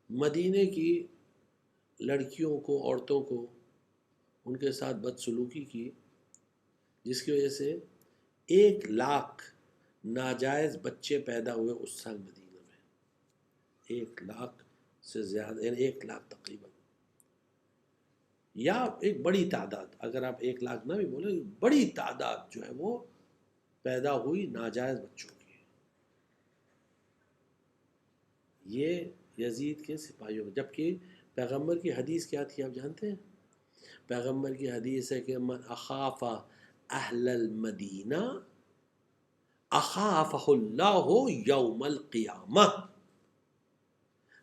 مدینے کی لڑکیوں کو، عورتوں کو ان کے ساتھ بدسلوکی کی، جس کی وجہ سے 1,00,000 ناجائز بچے پیدا ہوئے اس سال مدینہ میں۔ 1,00,000 سے زیادہ، یعنی 1,00,000 تقریباً، یا ایک بڑی تعداد، اگر آپ 1,00,000 نہ بھی بولیں، بڑی تعداد جو ہے وہ پیدا ہوئی ناجائز بچوں کی۔ یہ یزید کے سپاہیوں میں، جبکہ پیغمبر کی حدیث کیا تھی آپ جانتے ہیں؟ پیغمبر کی حدیث ہے کہ من اخاف اہل المدینہ اخافہ اللہ یوم القیامہ،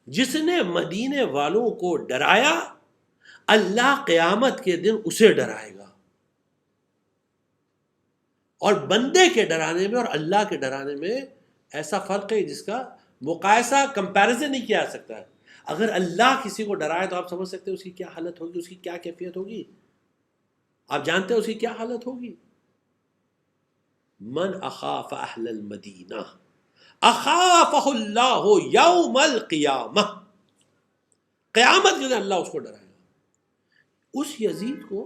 جس نے مدینے والوں کو ڈرایا اللہ قیامت کے دن اسے ڈرائے گا۔ اور بندے کے ڈرانے میں اور اللہ کے ڈرانے میں ایسا فرق ہے جس کا مقایسہ، کمپیریزن نہیں کیا جا سکتا ہے۔ اگر اللہ کسی کو ڈرائے تو آپ سمجھ سکتے ہیں اس کی کیا حالت ہوگی، اس کی کیا کیفیت ہوگی۔ آپ جانتے ہیں اس کی کیا حالت ہوگی؟ من اخاف اہل المدینہ اخافہ اللہ یوم القیامہ، قیامت کے دن اللہ اس کو ڈرائے گا۔ اس یزید کو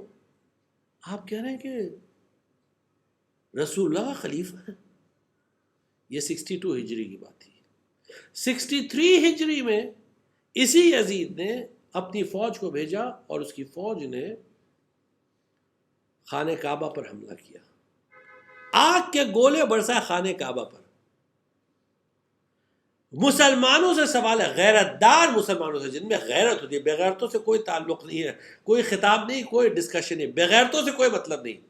آپ کہہ رہے ہیں کہ رسول اللہ کا خلیفہ ہے؟ یہ 62 ہجری کی بات تھی۔ 63 ہجری میں اسی یزید نے اپنی فوج کو بھیجا اور اس کی فوج نے خانہ کعبہ پر حملہ کیا، آگ کے گولے برسائے خانہ کعبہ پر۔ مسلمانوں سے سوال ہے، غیرت دار مسلمانوں سے، جن میں غیرت ہوتی ہے، بغیرتوں سے کوئی تعلق نہیں ہے، کوئی خطاب نہیں، کوئی ڈسکشن نہیں، بغیرتوں سے کوئی مطلب نہیں،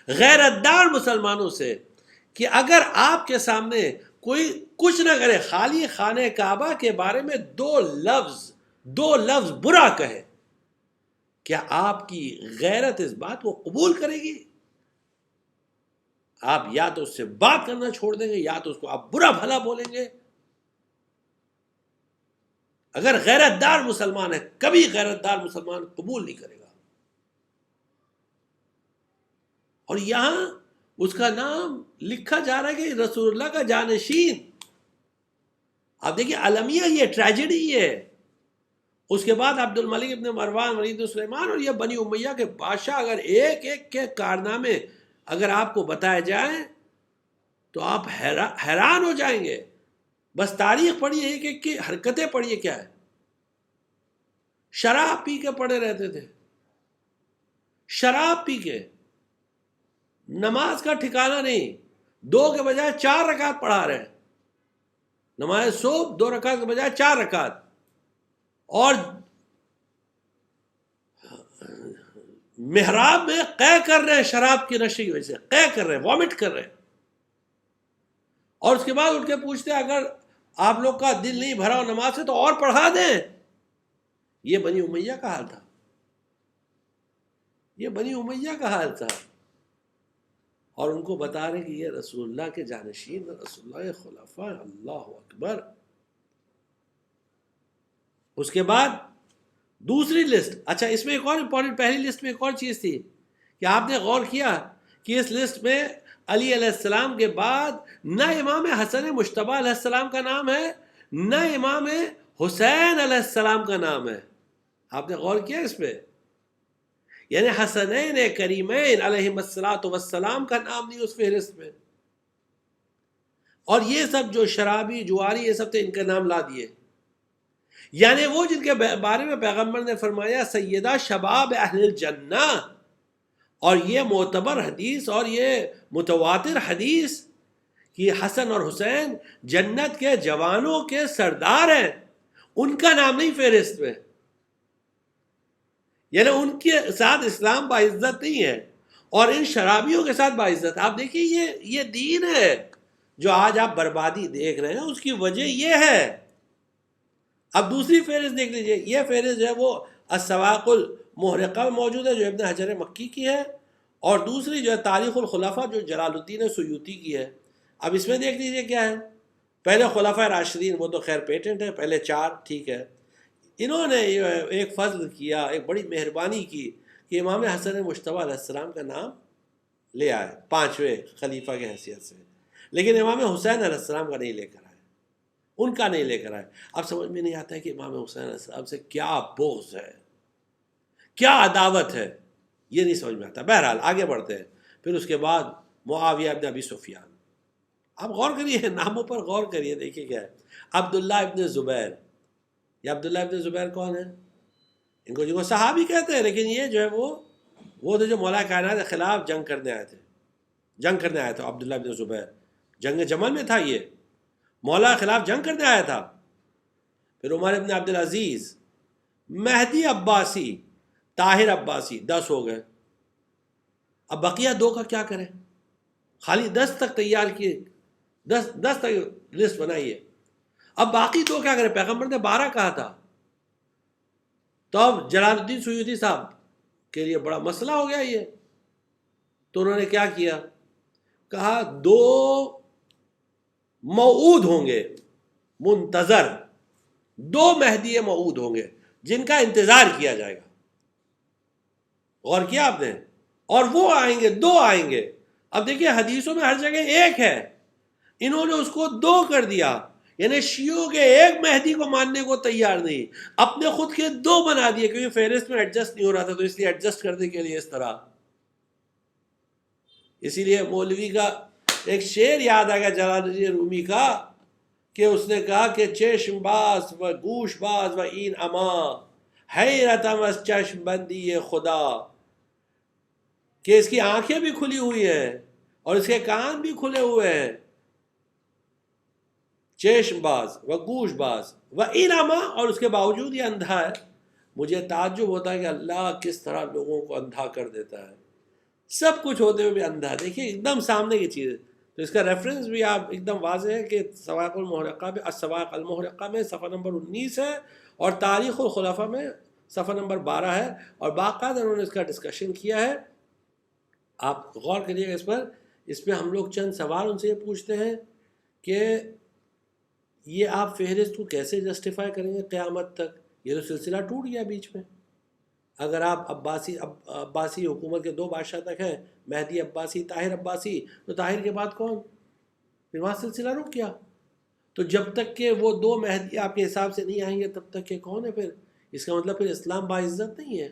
غیرت دار مسلمانوں سے، کہ اگر آپ کے سامنے کوئی کچھ نہ کرے، خالی خانہ کعبہ کے بارے میں دو لفظ برا کہے، کیا آپ کی غیرت اس بات کو قبول کرے گی؟ آپ یا تو اس سے بات کرنا چھوڑ دیں گے، یا تو اس کو آپ برا بھلا بولیں گے۔ اگر غیرت دار مسلمان ہے، کبھی غیرت دار مسلمان قبول نہیں کرے گا۔ اور یہاں اس کا نام لکھا جا رہا ہے کہ رسول اللہ کا جانشین۔ آپ دیکھیے المیہ یہ ٹریجڈی ہے۔ اس کے بعد عبد الملک ابن مروان، ولید بن سلیمان اور یہ بنی امیہ کے بادشاہ، اگر ایک ایک کے کارنامے اگر آپ کو بتائے جائیں تو آپ حیران ہو جائیں گے۔ بس تاریخ پڑھیے، ایک ایک کی حرکتیں پڑھیے کیا ہے۔ شراب پی کے پڑے رہتے تھے، شراب پی کے، نماز کا ٹھکانہ نہیں، 2 کے بجائے 4 رکعت پڑھا رہے ہیں، نماز صبح 2 رکعت کے بجائے 4 رکعت، اور محراب میں قے کر رہے ہیں شراب کی نشے کی وجہ سے، قے کر رہے ہیں، وامٹ کر رہے ہیں۔ اور اس کے بعد اٹھ کے پوچھتے ہیں اگر آپ لوگ کا دل نہیں بھرا ہو نماز سے تو اور پڑھا دیں۔ یہ بنی امیہ کا حال تھا، یہ بنی امیہ کا حال تھا۔ اور ان کو بتا رہے کہ یہ رسول اللہ کے جانشین، رسول اللہ کے خلفاء، اللہ اکبر۔ اس کے بعد دوسری لسٹ، اچھا اس میں ایک اور امپورٹنٹ، پہلی لسٹ میں ایک اور چیز تھی کہ آپ نے غور کیا کہ اس لسٹ میں علی علیہ السلام کے بعد نہ امام حسن مجتبیٰ علیہ السلام کا نام ہے، نہ امام حسین علیہ السلام کا نام ہے۔ آپ نے غور کیا اس پہ؟ یعنی حسنین کریمین علیہم السلام کا نام نہیں اس فہرست میں۔ اور یہ سب جو شرابی، جواری، یہ سب تھے، ان کا نام لا دیے۔ یعنی وہ جن کے بارے میں پیغمبر نے فرمایا سیدہ شباب اہل الجنہ، اور یہ معتبر حدیث اور یہ متواتر حدیث کہ حسن اور حسین جنت کے جوانوں کے سردار ہیں، ان کا نام نہیں فہرست میں۔ یعنی ان کے ساتھ اسلام باعزت نہیں ہے، اور ان شرابیوں کے ساتھ باعزت. آپ دیکھیے یہ دین ہے. جو آج آپ بربادی دیکھ رہے ہیں اس کی وجہ یہ ہے. اب دوسری فہرست دیکھ لیجئے. یہ فہرست جو ہے وہ السواق المحرقہ میں موجود ہے جو ابن حجر مکی کی ہے، اور دوسری جو ہے تاریخ الخلفاء جو جلال الدین سیوطی کی ہے. اب اس میں دیکھ لیجئے کیا ہے. پہلے خلفاء راشدین، وہ تو خیر پیٹنٹ ہے، پہلے 4 ٹھیک ہے. انہوں نے ایک فضل کیا، ایک بڑی مہربانی کی کہ امام حسن مجتبیٰ علیہ السلام کا نام لے آئے 5ویں خلیفہ کی حیثیت سے، لیکن امام حسین علیہ السلام کا نہیں لے کر آئے، ان کا نہیں لے کر آئے. اب سمجھ میں نہیں آتا ہے کہ امام حسین علیہ السلام سے کیا بغض ہے، کیا عداوت ہے، یہ نہیں سمجھ میں آتا. بہرحال آگے بڑھتے ہیں. پھر اس کے بعد معاویہ ابن ابی سفیان. آپ غور کریے، ناموں پر غور کریے، دیکھیے کیا ہے. عبداللہ ابن زبیر. یہ عبداللہ ابن زبیر کون ہے؟ ان کو صحابی کہتے ہیں، لیکن یہ جو ہے وہ تھے جو مولا کائنات کے خلاف جنگ کرنے آئے تھے. عبداللہ ابن زبیر جنگ جمل میں تھا، یہ مولا کے خلاف جنگ کرنے آیا تھا. پھر عمر ابن عبدالعزیز، مہدی عباسی، طاہر عباسی. 10 ہو گئے. اب بقیہ 2 کا کیا کریں؟ خالی 10 تک تیار کیے، 10 تک لسٹ بنائیے. اب باقی 2 کیا کریں؟ پیغمبر نے 12 کہا تھا. تو اب جلال الدین سیوطی صاحب کے لیے بڑا مسئلہ ہو گیا یہ. تو انہوں نے کیا کیا؟ کہا 2 موعود ہوں گے، منتظر 2 مہدی موعود ہوں گے جن کا انتظار کیا جائے گا. غور کیا آپ نے؟ اور وہ آئیں گے، 2 آئیں گے. اب دیکھیے حدیثوں میں ہر جگہ 1 ہے، انہوں نے اس کو 2 کر دیا. یعنی شیعوں کے 1 مہدی کو ماننے کو تیار نہیں، اپنے خود کے 2 بنا دیے، کیونکہ فہرست میں ایڈجسٹ نہیں ہو رہا تھا، تو اس لیے ایڈجسٹ کرنے کے لیے اس طرح. اسی لیے مولوی کا ایک شعر یاد آ گیا جلال الدین رومی کا، کہ اس نے کہا کہ چشم باز و گوش باز و این اما، حیرتم از چشم بندی خدا. کہ اس کی آنکھیں بھی کھلی ہوئی ہیں اور اس کے کان بھی کھلے ہوئے ہیں. چشم باز و گوش باز و این اما، اور اس کے باوجود یہ اندھا ہے. مجھے تعجب ہوتا ہے کہ اللہ کس طرح لوگوں کو اندھا کر دیتا ہے، سب کچھ ہوتے ہوئے بھی اندھا. دیکھیے ایک دم سامنے کی چیز ہے. تو اس کا ریفرنس بھی آپ ایک دم واضح ہے کہ سواق المحرقہ میں صفحہ نمبر 19 ہے، اور تاریخ الخلفاء میں صفحہ نمبر 12 ہے، اور باقاعدہ انہوں نے اس کا ڈسکشن کیا ہے. آپ غور کریے گا اس پر. اس میں ہم لوگ چند سوال ان سے یہ پوچھتے ہیں کہ یہ آپ فہرست کو کیسے جسٹیفائی کریں گے قیامت تک؟ یہ تو سلسلہ ٹوٹ گیا بیچ میں. اگر آپ عباسی حکومت کے 2 بادشاہ تک ہیں، مہدی عباسی، طاہر عباسی، تو طاہر کے بعد کون؟ پھر وہاں سلسلہ رک گیا. تو جب تک کہ وہ 2 مہدی آپ کے حساب سے نہیں آئیں گے تب تک کہ کون ہے پھر؟ اس کا مطلب پھر اسلام باعزت نہیں ہے.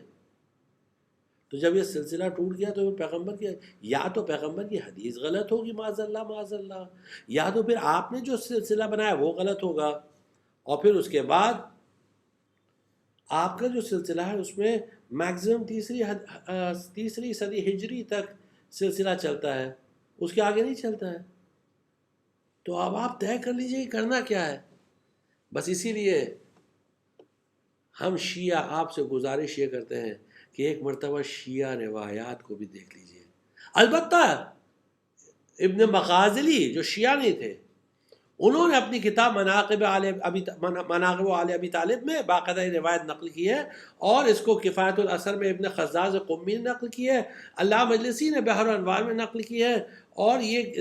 تو جب یہ سلسلہ ٹوٹ گیا تو پیغمبر کی یا تو پیغمبر کی حدیث غلط ہوگی، معاذ اللہ، یا تو پھر آپ نے جو سلسلہ بنایا وہ غلط ہوگا. اور پھر اس کے بعد آپ کا جو سلسلہ ہے اس میں میکزیمم تیسری صدی ہجری تک سلسلہ چلتا ہے، اس کے آگے نہیں چلتا ہے. تو اب آپ طے کر لیجئے کہ کرنا کیا ہے. بس اسی لیے ہم شیعہ آپ سے گزارش یہ کرتے ہیں کہ ایک مرتبہ شیعہ روایات کو بھی دیکھ لیجئے. البتہ ابن مغازلی جو شیعہ نہیں تھے، انہوں نے اپنی کتاب مناقب آل ابی طالب میں باقاعدہ روایت نقل کی ہے، اور اس کو کفایت الاثر میں ابن خزاز قمی نے نقل کی ہے، علامہ مجلسی نے بحر الانوار میں نقل کی ہے، اور یہ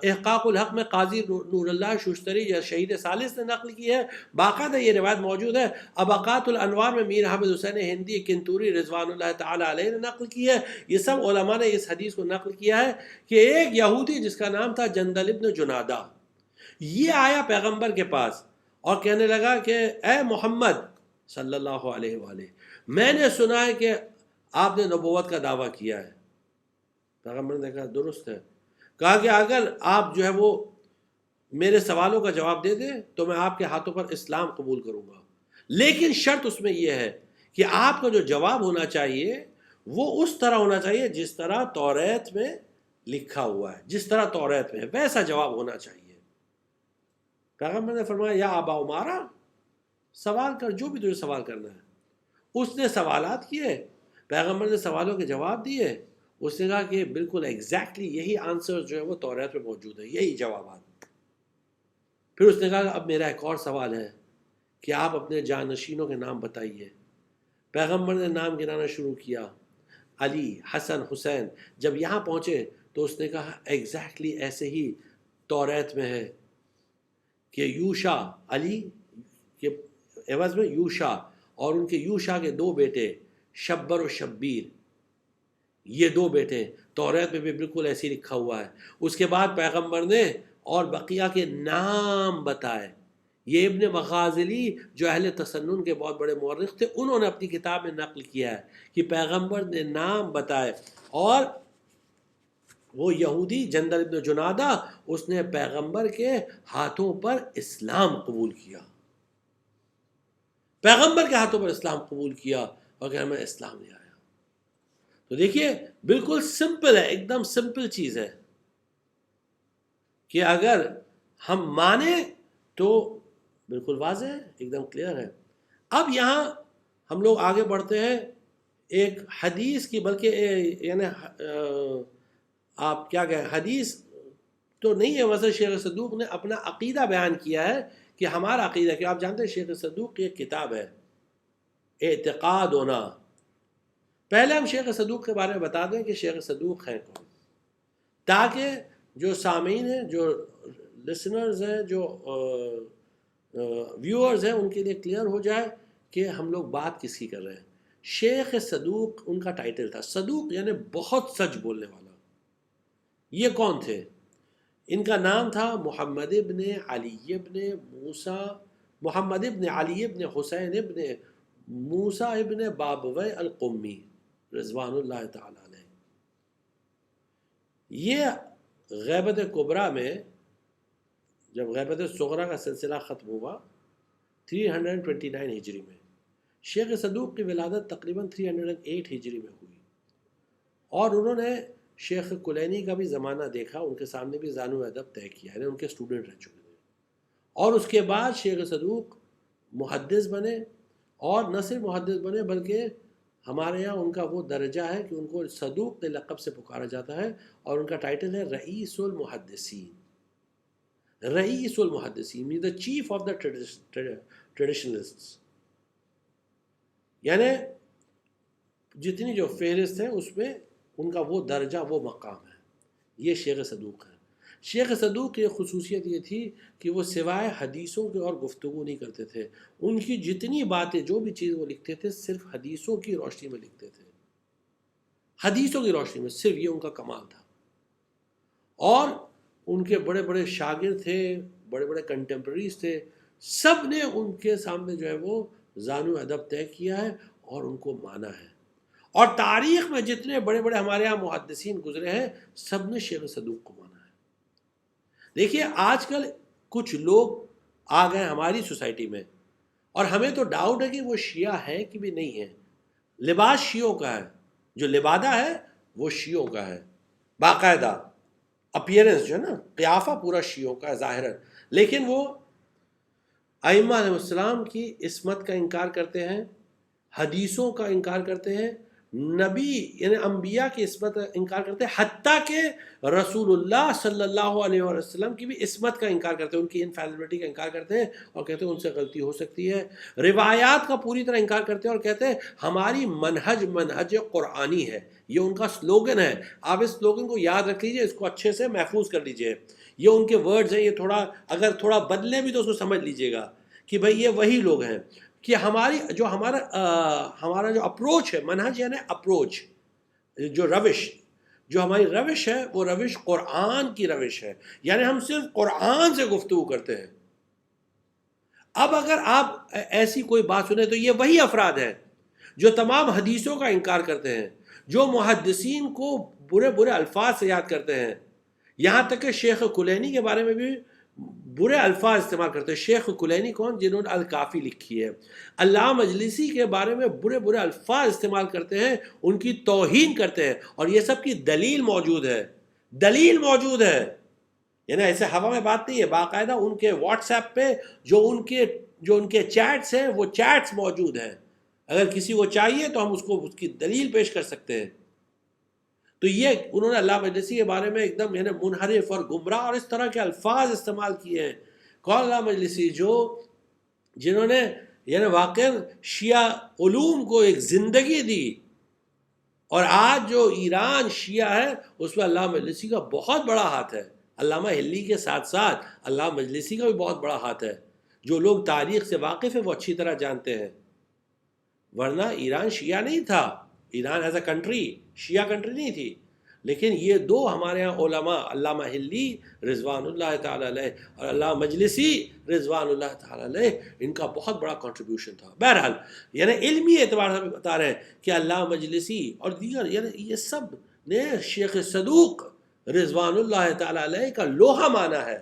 احقاق الحق میں قاضی نور اللہ ششتری یا شہید ثالث نے نقل کی ہے. باقاعدہ یہ روایت موجود ہے. ابقات الانوار میں میر حامد حسین ہندی کنتوری رضوان اللہ تعالی علیہ نے نقل کی ہے. یہ سب علماء نے اس حدیث کو نقل کیا ہے کہ ایک یہودی جس کا نام تھا جندل ابن جنادہ، یہ آیا پیغمبر کے پاس اور کہنے لگا کہ اے محمد صلی اللہ علیہ وآلہ، میں نے سنا ہے کہ آپ نے نبوت کا دعویٰ کیا ہے. پیغمبر نے کہا درست ہے. کہا کہ اگر آپ جو ہے وہ میرے سوالوں کا جواب دے دیں تو میں آپ کے ہاتھوں پر اسلام قبول کروں گا، لیکن شرط اس میں یہ ہے کہ آپ کا جو جواب ہونا چاہیے وہ اس طرح ہونا چاہیے جس طرح توریت میں لکھا ہوا ہے، جس طرح توریت میں ہے ویسا جواب ہونا چاہیے. پیغمبر نے فرمایا یا ابا عمارہ، سوال کر جو بھی تجھے سوال کرنا ہے. اس نے سوالات کیے، پیغمبر نے سوالوں کے جواب دیے، اس نے کہا کہ بالکل ایگزیکٹلی یہی آنسر جو ہے وہ توریت میں موجود ہے، یہی جوابات۔ پھر اس نے کہا اب میرا ایک اور سوال ہے کہ آپ اپنے جانشینوں کے نام بتائیے۔ پیغمبر نے نام گنانا شروع کیا، علی، حسن، حسین۔ جب یہاں پہنچے تو اس نے کہا ایگزیکٹلی ایسے ہی توریت میں ہے کہ یوشا، علی کے عوض میں یوشا، اور ان کے یوشا کے 2 بیٹے شبر و شبیر، یہ 2 بیٹے توریت میں بھی بالکل ایسے ہی لکھا ہوا ہے۔ اس کے بعد پیغمبر نے اور بقیہ کے نام بتائے۔ یہ ابن مغازلی جو اہل تسنن کے بہت بڑے مورخ تھے، انہوں نے اپنی کتاب میں نقل کیا ہے کہ پیغمبر نے نام بتائے، اور وہ یہودی جندل ابن جنادہ اس نے پیغمبر کے ہاتھوں پر اسلام قبول کیا، پیغمبر کے ہاتھوں پر اسلام قبول کیا اور کہ میں اسلام لے آیا۔ تو دیکھیے بالکل سمپل ہے، ایک دم سمپل چیز ہے کہ اگر ہم مانیں تو بالکل واضح ہے، ایک دم کلیئر ہے۔ اب یہاں ہم لوگ آگے بڑھتے ہیں ایک حدیث کی، بلکہ یعنی آپ کیا کہیں، حدیث تو نہیں ہے، ویسے شیخ صدوق نے اپنا عقیدہ بیان کیا ہے کہ ہمارا عقیدہ، کہ آپ جانتے ہیں شیخ صدوق کی ایک کتاب ہے اعتقاد ہونا۔ پہلے ہم شیخ صدوق کے بارے میں بتا دیں کہ شیخ صدوق ہیں کون، تاکہ جو سامعین ہیں، جو لسنرز ہیں، جو ویورز ہیں، ان کے لیے کلیئر ہو جائے کہ ہم لوگ بات کس کی کر رہے ہیں۔ شیخ صدوق ان کا ٹائٹل تھا، صدوق یعنی بہت سچ بولنے والا۔ یہ کون تھے؟ ان کا نام تھا محمد ابن علی ابن موسیٰ، محمد ابن علی ابن حسین ابن موسیٰ ابن بابویہ القمی رضوان اللہ تعالی علیہ۔ یہ غیبت کبریٰ میں جب غیبت صغریٰ کا سلسلہ ختم ہوا 329 ہجری میں، شیخ صدوق کی ولادت تقریباً 308 ہجری میں ہوئی، اور انہوں نے شیخ کلینی کا بھی زمانہ دیکھا، ان کے سامنے بھی زانو ادب طے کیا، یعنی ان کے اسٹوڈنٹ رہ چکے تھے۔ اور اس کے بعد شیخ صدوق محدث بنے، اور نہ صرف محدث بنے بلکہ ہمارے یہاں ان کا وہ درجہ ہے کہ ان کو صدوق کے لقب سے پکارا جاتا ہے، اور ان کا ٹائٹل ہے رئیس المحدثین۔ رئیس المحدثین means the chief of the traditionalists، یعنی جتنی جو فہرست ہے اس میں ان کا وہ درجہ، وہ مقام ہے۔ یہ شیخ صدوق ہے۔ شیخ صدوق کی خصوصیت یہ تھی کہ وہ سوائے حدیثوں کے اور گفتگو نہیں کرتے تھے۔ ان کی جتنی باتیں، جو بھی چیز وہ لکھتے تھے، صرف حدیثوں کی روشنی میں لکھتے تھے، حدیثوں کی روشنی میں، صرف یہ ان کا کمال تھا۔ اور ان کے بڑے بڑے شاگرد تھے، بڑے بڑے کنٹمپریریز تھے، سب نے ان کے سامنے جو ہے وہ زانو ادب طے کیا ہے اور ان کو مانا ہے۔ اور تاریخ میں جتنے بڑے بڑے ہمارے ہاں محدثین گزرے ہیں، سب نے شیخ صدوق کو مانا ہے۔ دیکھیے آج کل کچھ لوگ آ گئے ہماری سوسائٹی میں، اور ہمیں تو ڈاؤٹ ہے کہ وہ شیعہ ہے کہ بھی نہیں ہے۔ لباس شیعوں کا ہے، جو لبادہ ہے وہ شیعوں کا ہے، باقاعدہ اپیرنس جو ہے نا، قیافہ پورا شیعوں کا ہے ظاہراً، لیکن وہ ائمہ علیہ السلام کی عصمت کا انکار کرتے ہیں، حدیثوں کا انکار کرتے ہیں، نبی یعنی انبیاء کی عصمت کا انکار کرتے ہیں، حتیٰ کہ رسول اللہ صلی اللہ علیہ وسلم کی بھی عصمت کا انکار کرتے ہیں، ان کی انفیلیبلٹی کا انکار کرتے ہیں، اور کہتے ہیں ان سے غلطی ہو سکتی ہے۔ روایات کا پوری طرح انکار کرتے ہیں اور کہتے ہیں ہماری منہج قرآنی ہے۔ یہ ان کا سلوگن ہے، آپ اس سلوگن کو یاد رکھ لیجئے، اس کو اچھے سے محفوظ کر لیجئے۔ یہ ان کے ورڈز ہیں، یہ تھوڑا اگر تھوڑا بدلے بھی تو اس کو سمجھ لیجئے گا کہ بھئی یہ وہی لوگ ہیں کہ ہمارا جو اپروچ ہے، منہج یعنی اپروچ، جو روش، جو ہماری روش ہے وہ روش قرآن کی روش ہے، یعنی ہم صرف قرآن سے گفتگو کرتے ہیں۔ اب اگر آپ ایسی کوئی بات سنیں تو یہ وہی افراد ہیں جو تمام حدیثوں کا انکار کرتے ہیں، جو محدثین کو برے برے الفاظ سے یاد کرتے ہیں، یہاں تک کہ شیخ کلینی کے بارے میں بھی برے الفاظ استعمال کرتے ہیں۔ شیخ کلینی کون؟ جنہوں نے الکافی لکھی ہے۔ علامہ مجلسی کے بارے میں برے برے الفاظ استعمال کرتے ہیں، ان کی توہین کرتے ہیں، اور یہ سب کی دلیل موجود ہے، دلیل موجود ہے، یعنی ایسے ہوا میں بات نہیں ہے، باقاعدہ ان کے واٹس ایپ پہ جو ان کے چیٹس ہیں وہ چیٹس موجود ہیں۔ اگر کسی کو چاہیے تو ہم اس کو اس کی دلیل پیش کر سکتے ہیں. تو یہ انہوں نے علامہ مجلسی کے بارے میں ایک دم یعنی منحرف اور گمراہ اور اس طرح کے الفاظ استعمال کیے ہیں. کون علامہ مجلسی؟ جنہوں نے یعنی واقعا شیعہ علوم کو ایک زندگی دی. اور آج جو ایران شیعہ ہے اس میں علامہ مجلسی کا بہت بڑا ہاتھ ہے. علامہ حلی کے ساتھ ساتھ علامہ مجلسی کا بھی بہت بڑا ہاتھ ہے. جو لوگ تاریخ سے واقف ہیں وہ اچھی طرح جانتے ہیں. ورنہ ایران شیعہ نہیں تھا. Iran as a country Shia country نہیں تھی. لیکن یہ دو ہمارے ہاں علماء علامہ حلی رضوان اللہ تعالی علیہ اور علامہ مجلسی رضوان اللہ تعالی علیہ، ان کا بہت بڑا کنٹریبیوشن تھا. بہرحال یعنی علمی اعتبار سے بتا رہے ہیں کہ علامہ مجلسی اور دیگر یعنی یہ سب نے شیخ صدوق رضوان اللہ تعالی علیہ کا لوہا مانا ہے،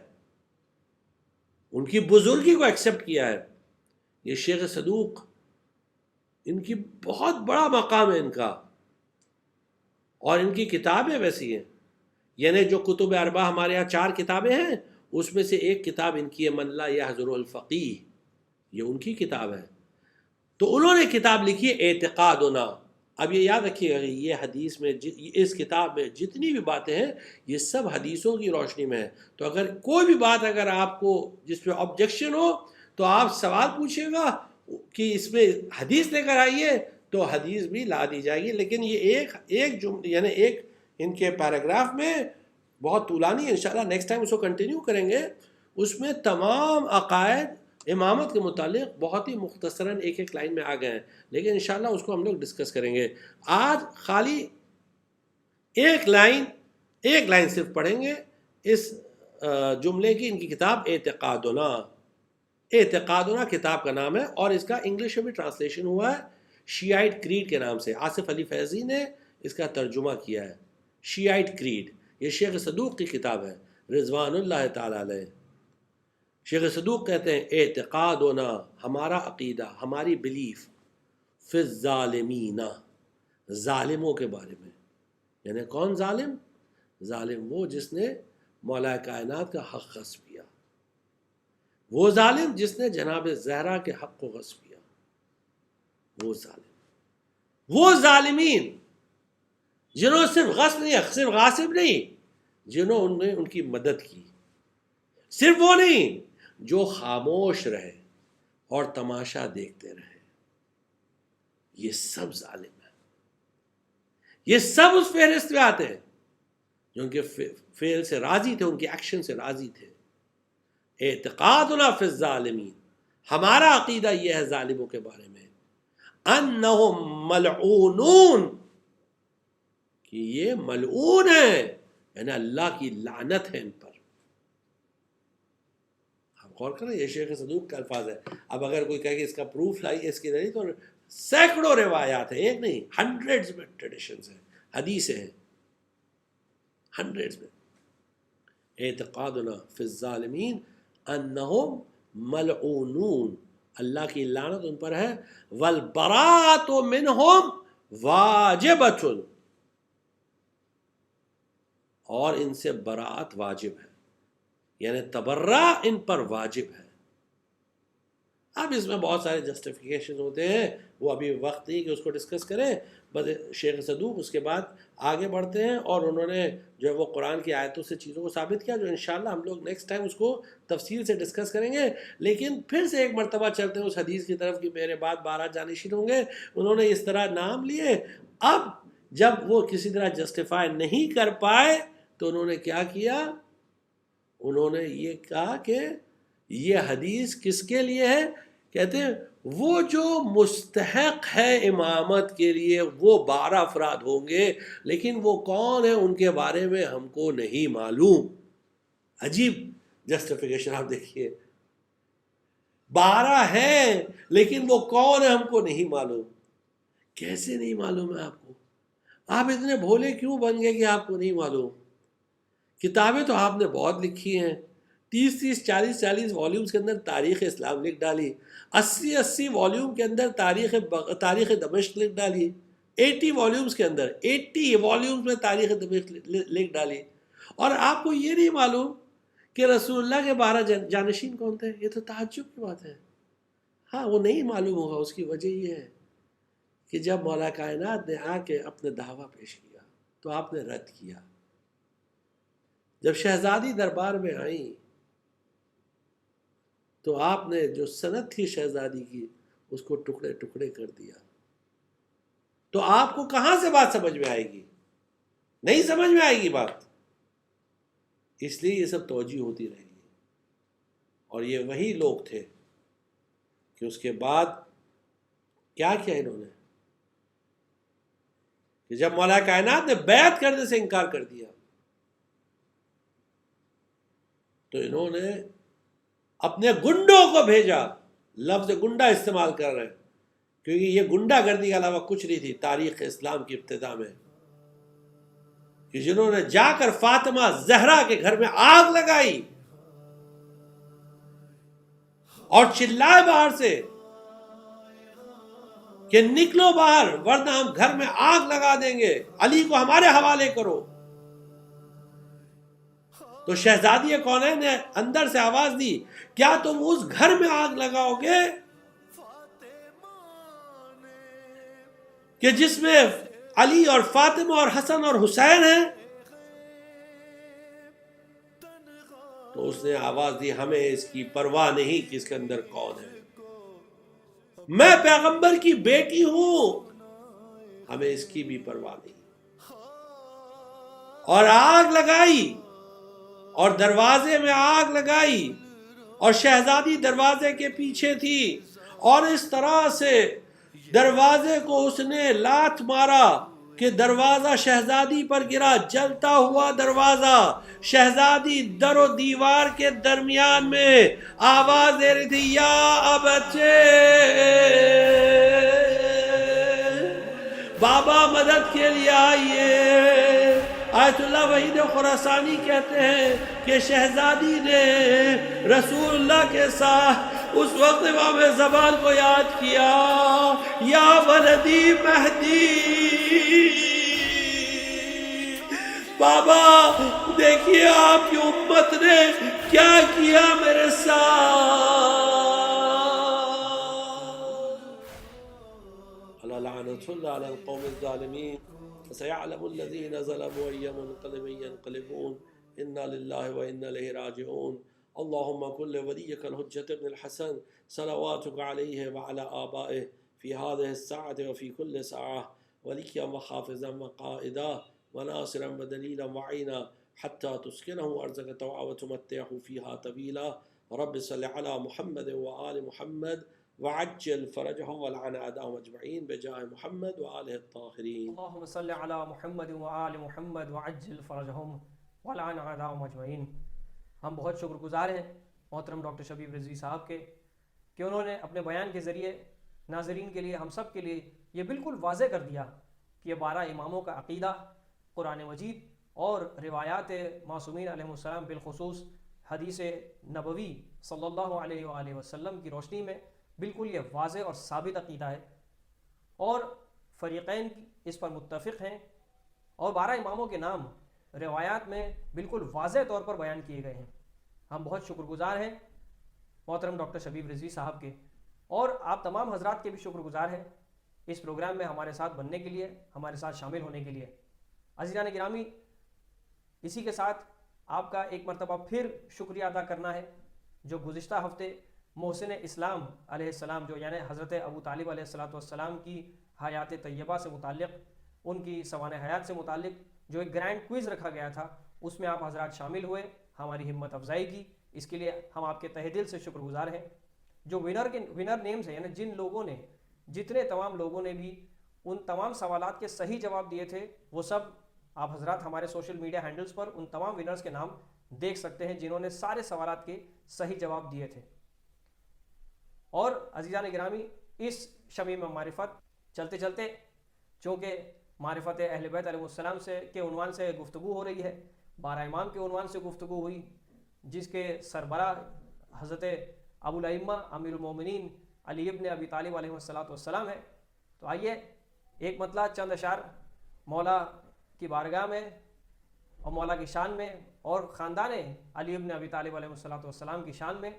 ان کی بزرگی کو ایکسیپٹ کیا ہے. یہ شیخ صدوق ان کی بہت بڑا مقام ہے ان کا. اور ان کی کتابیں ویسی ہیں، یعنی جو کتب اربعہ ہمارے یہاں 4 کتابیں ہیں اس میں سے ایک کتاب ان کی ہے من لا یحضر الفقیہ، یہ ان کی کتاب ہے. تو انہوں نے کتاب لکھی ہے اعتقادنا. اب یہ یاد رکھیے گا کہ یہ حدیث میں اس کتاب میں جتنی بھی باتیں ہیں یہ سب حدیثوں کی روشنی میں ہے. تو اگر کوئی بھی بات اگر آپ کو جس پہ آبجیکشن ہو تو آپ سوال پوچھیے گا کہ اس میں حدیث لے کر آئیے تو حدیث بھی لا دی جائے گی. لیکن یہ ایک یعنی ایک ان کے پیراگراف میں بہت طولانی ہے، انشاءاللہ نیکسٹ ٹائم اس کو کنٹینیو کریں گے. اس میں تمام عقائد امامت کے متعلق بہت ہی مختصراً ایک ایک لائن میں آ گئے ہیں، لیکن انشاءاللہ اس کو ہم لوگ ڈسکس کریں گے. آج خالی ایک لائن صرف پڑھیں گے اس جملے کی. ان کی کتاب اعتقادنا کتاب کا نام ہے، اور اس کا انگلش میں بھی ٹرانسلیشن ہوا ہے شیعائٹ کریڈ کے نام سے. آصف علی فیضی نے اس کا ترجمہ کیا ہے، شیعائٹ کریڈ. یہ شیخ صدوق کی کتاب ہے رضوان اللہ تعالی علیہ. شیخ صدوق کہتے ہیں اعتقادنا ہمارا عقیدہ، ہماری بلیف، فی الظالمین ظالموں کے بارے میں. یعنی کون ظالم؟ ظالم وہ جس نے مولا کائنات کا حق غصب کیا، وہ ظالم جس نے جناب زہرا کے حق کو غصب کیا، وہ ظالم. وہ ظالمین جنہوں نے صرف غصب نہیں، صرف غاصب نہیں، جنہوں نے ان کی مدد کی. صرف وہ نہیں جو خاموش رہے اور تماشا دیکھتے رہے. یہ سب ظالم ہیں. یہ سب اس فہرست میں آتے ہیں جو ان کے فعل سے راضی تھے، ان کے ایکشن سے راضی تھے. اعتقادنا فی الظالمین، ہمارا عقیدہ یہ ہے ظالموں کے بارے میں، انہم ملعونون، کہ یہ ملعون ہیں، یعنی اللہ کی لعنت ہے ان پر. آپ غور کریں، یہ شیخ صدوق کا الفاظ ہے. اب اگر کوئی کہے کہ اس کا پروف لائیے اس کی نہیں، تو سینکڑوں روایات ہیں، ایک نہیں ہنڈریڈز میں ٹریڈیشنز ہیں، حدیثیں ہیں ہنڈریڈز میں. اعتقادنا فی الظالمین انہم ملعونون، اللہ کی لعنت ان پر ہے. والبراءۃ منہم واجبۃ، اور ان سے براءت واجب ہے، یعنی تبرع ان پر واجب ہے. اب اس میں بہت سارے جسٹیفیکیشن ہوتے ہیں، وہ ابھی وقت نہیں کہ اس کو ڈسکس کریں. بس شیخ صدوق اس کے بعد آگے بڑھتے ہیں، اور انہوں نے جو ہے وہ قرآن کی آیتوں سے چیزوں کو ثابت کیا، جو انشاءاللہ ہم لوگ نیکسٹ ٹائم اس کو تفصیل سے ڈسکس کریں گے. لیکن پھر سے ایک مرتبہ چلتے ہیں اس حدیث کی طرف کہ میرے بعد 12 جانشین ہوں گے. انہوں نے اس طرح نام لیے. اب جب وہ کسی طرح جسٹیفائی نہیں کر پائے تو انہوں نے کیا کیا؟ انہوں نے یہ کہا کہ یہ حدیث کس کے لیے ہے؟ کہتے ہیں وہ جو مستحق ہے امامت کے لیے وہ 12 افراد ہوں گے، لیکن وہ کون ہیں ان کے بارے میں ہم کو نہیں معلوم. عجیب جسٹیفیکیشن آپ دیکھیے، 12 ہیں لیکن وہ کون ہے ہم کو نہیں معلوم. کیسے نہیں معلوم ہے آپ کو؟ آپ اتنے بھولے کیوں بن گئے کہ آپ کو نہیں معلوم؟ کتابیں تو آپ نے بہت لکھی ہیں، 30 40 والیومز کے اندر تاریخ اسلام لکھ ڈالی، 80 والیوم کے اندر تاریخ دمشق لکھ ڈالی، 80 والیومز کے اندر 80 والیومز میں تاریخ دمشق لکھ ڈالی. اور آپ کو یہ نہیں معلوم کہ رسول اللہ کے 12 جانشین کون تھے؟ یہ تو تعجب کی بات ہے. ہاں وہ نہیں معلوم ہوگا، اس کی وجہ یہ ہے کہ جب مولا کائنات نے آ کے اپنے دعویٰ پیش کیا تو آپ نے رد کیا. جب شہزادی دربار میں آئیں تو آپ نے جو سند تھی شہزادی کی اس کو ٹکڑے ٹکڑے کر دیا. تو آپ کو کہاں سے بات سمجھ میں آئے گی؟ نہیں سمجھ میں آئے گی بات. اس لیے یہ سب توجہ ہوتی رہے گی. اور یہ وہی لوگ تھے کہ اس کے بعد کیا کیا انہوں نے کہ جب مولا کائنات نے بیعت کرنے سے انکار کر دیا تو انہوں نے اپنے گنڈوں کو بھیجا. لفظ گنڈا استعمال کر رہے ہیں کیونکہ یہ گنڈا گردی کے علاوہ کچھ نہیں تھی تاریخ اسلام کی ابتدا میں، کہ جنہوں نے جا کر فاطمہ زہرا کے گھر میں آگ لگائی اور چلائے باہر سے کہ نکلو باہر ورنہ ہم گھر میں آگ لگا دیں گے، علی کو ہمارے حوالے کرو. تو شہزادی کونین نے اندر سے آواز دی، کیا تم اس گھر میں آگ لگاؤ گے کہ جس میں علی اور فاطمہ اور حسن اور حسین ہیں؟ تو اس نے آواز دی، ہمیں اس کی پرواہ نہیں کہ اس کے اندر کون ہے، میں پیغمبر کی بیٹی ہوں، ہمیں اس کی بھی پرواہ نہیں. اور آگ لگائی اور دروازے میں آگ لگائی اور شہزادی دروازے کے پیچھے تھی اور اس طرح سے دروازے کو اس نے لات مارا کہ دروازہ شہزادی پر گرا، جلتا ہوا دروازہ. شہزادی در و دیوار کے درمیان میں آواز دے رہی تھی، یا ابچے، بابا مدد کے لیے آئیے. آیت اللہ وحید خراسانی کہتے ہیں کہ شہزادی نے رسول اللہ کے ساتھ اس وقت امام زمان کو یاد کیا، یا ولدی مہدی، بابا دیکھیے آپ کی امت نے کیا کیا میرے ساتھ. لعنت اللہ علی القوم الظالمین. فسيعلم الذين ظلموا أي منقلب ينقلبون. إنا لله وإنا إليه راجعون. اللهم كن لوليك الحجة بن الحسن صلواتك عليه وعلى آبائه في هذه الساعة وفي كل ساعة وليا وحافظا وقائدا وناصرا ودليلا وعينا حتى تسكنه أرزك طوعا وتمتعه فيها طويلا. رب صل على محمد وآل محمد وعجل فرجهم ولعن أعداءهم أجمعين بجاه محمد وآله الطاهرين. اللهم صل على محمد وآل محمد وعجل فرجهم ولعن أعداءهم أجمعين. ہم بہت شکر گزار ہیں محترم ڈاکٹر شبیب رضوی صاحب کے کہ انہوں نے اپنے بیان کے ذریعے ناظرین کے لیے، ہم سب کے لیے یہ بالکل واضح کر دیا کہ یہ 12 اماموں کا عقیدہ قرآن مجید اور روایات معصومین علیہ السلام بالخصوص حدیث نبوی صلی اللہ علیہ وآلہ وسلم کی روشنی میں بالکل یہ واضح اور ثابت عقیدہ ہے، اور فریقین اس پر متفق ہیں، اور 12 اماموں کے نام روایات میں بالکل واضح طور پر بیان کیے گئے ہیں. ہم بہت شکر گزار ہیں محترم ڈاکٹر شبیب رضوی صاحب کے، اور آپ تمام حضرات کے بھی شکر گزار ہیں اس پروگرام میں ہمارے ساتھ بننے کے لیے، ہمارے ساتھ شامل ہونے کے لیے. عزیزان گرامی، اسی کے ساتھ آپ کا ایک مرتبہ پھر شکریہ ادا کرنا ہے جو گزشتہ ہفتے محسن اسلام علیہ السلام، جو یعنی حضرت ابو طالب علیہ السلام کی حیات طیبہ سے متعلق، ان کی سوانح حیات سے متعلق جو ایک گرینڈ کوئز رکھا گیا تھا، اس میں آپ حضرات شامل ہوئے، ہماری ہمت افزائی کی. اس کے لیے ہم آپ کے تہہ دل سے شکر گزار ہیں. جو ونر نیمز ہیں، یعنی جن لوگوں نے، جتنے تمام لوگوں نے بھی ان تمام سوالات کے صحیح جواب دیے تھے، وہ سب آپ حضرات ہمارے سوشل میڈیا ہینڈلز پر ان تمام ونرز کے نام دیکھ سکتے ہیں جنہوں نے سارے سوالات کے صحیح جواب دیے تھے. اور عزیزان گرامی، اس شمیم معرفت چلتے چلتے، چونکہ معرفت اہل بیت علیہ السلام سے کے عنوان سے گفتگو ہو رہی ہے، 12 امام کے عنوان سے گفتگو ہوئی، جس کے سربراہ حضرت ابو الائمہ امیر المومنین علی ابن ابی طالب علیہ السلام ہے. تو آئیے ایک مطلع چند اشعار مولا کی بارگاہ میں اور مولا کی شان میں اور خاندان علی ابن ابی طالب علیہ السلام کی شان میں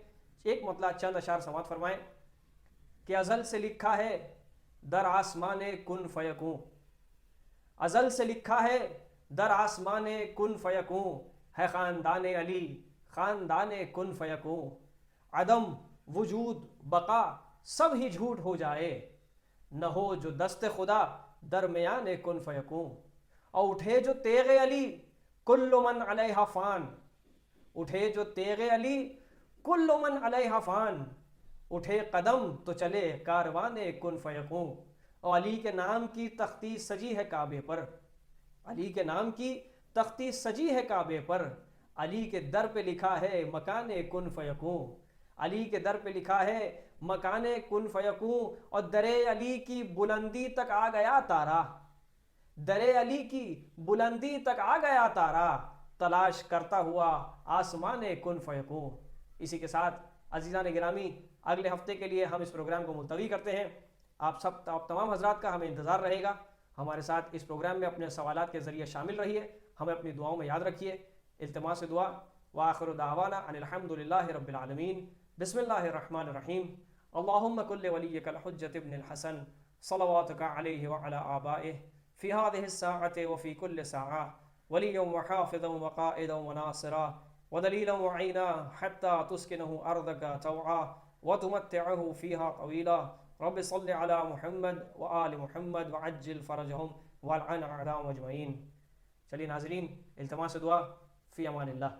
ایک مطلع چند اشعار سماعت فرمائیں کہ ازل سے لکھا ہے در آسمان کن فیکون، ازل سے لکھا ہے در آسمان کن فیکون، ہے خاندان علی خاندان کن فیکون، عدم وجود بقا سب ہی جھوٹ ہو جائے، نہ ہو جو دست خدا درمیان کن فیکون، اور اٹھے جو تیغ علی کل من علیہ فان، اٹھے جو تیغ علی کل من علیہ فان، اٹھے قدم تو چلے کاروان کن فیکون۔ اور علی کے نام کی تختی سجی ہے کعبے پر، علی کے نام کی تختی سجی ہے کعبے پر، علی کے در پہ لکھا ہے مکان کن فیکون، علی کے در پہ لکھا ہے مکان کن فیکون، اور در علی کی بلندی تک آ گیا تارا، در علی کی بلندی تک آ گیا تارا، تلاش کرتا ہوا آسمان کن فیکون۔ اسی کے ساتھ عزیزان گرامی، اگلے ہفتے کے لیے ہم اس پروگرام کو ملتوی کرتے ہیں۔ آپ تمام حضرات کا ہمیں انتظار رہے گا۔ ہمارے ساتھ اس پروگرام میں اپنے سوالات کے ذریعے شامل رہیے، ہمیں اپنی دعاؤں میں یاد رکھیے۔ التماس دعا، وآخر دعوانا ان الحمد للہ رب العالمین۔ بسم اللہ الرحمن الرحیم۔ اللہم کل ولیک الحجۃ ابن الحسن صلواتک علیہ وعلی آبائہ فی هذه الساعة وفی کل ساعة ولیا وحافظا وقائدا وناصرا ودلیلا وعینا حتی تسکنہ ارضک طوعا وتمتعہ فیہا طویلا۔ رب صل علی محمد وآل محمد وعجل فرجہم والعن اعداء اجمعین۔ چلیے ناظرین، التماس دعا، فی امان اللہ۔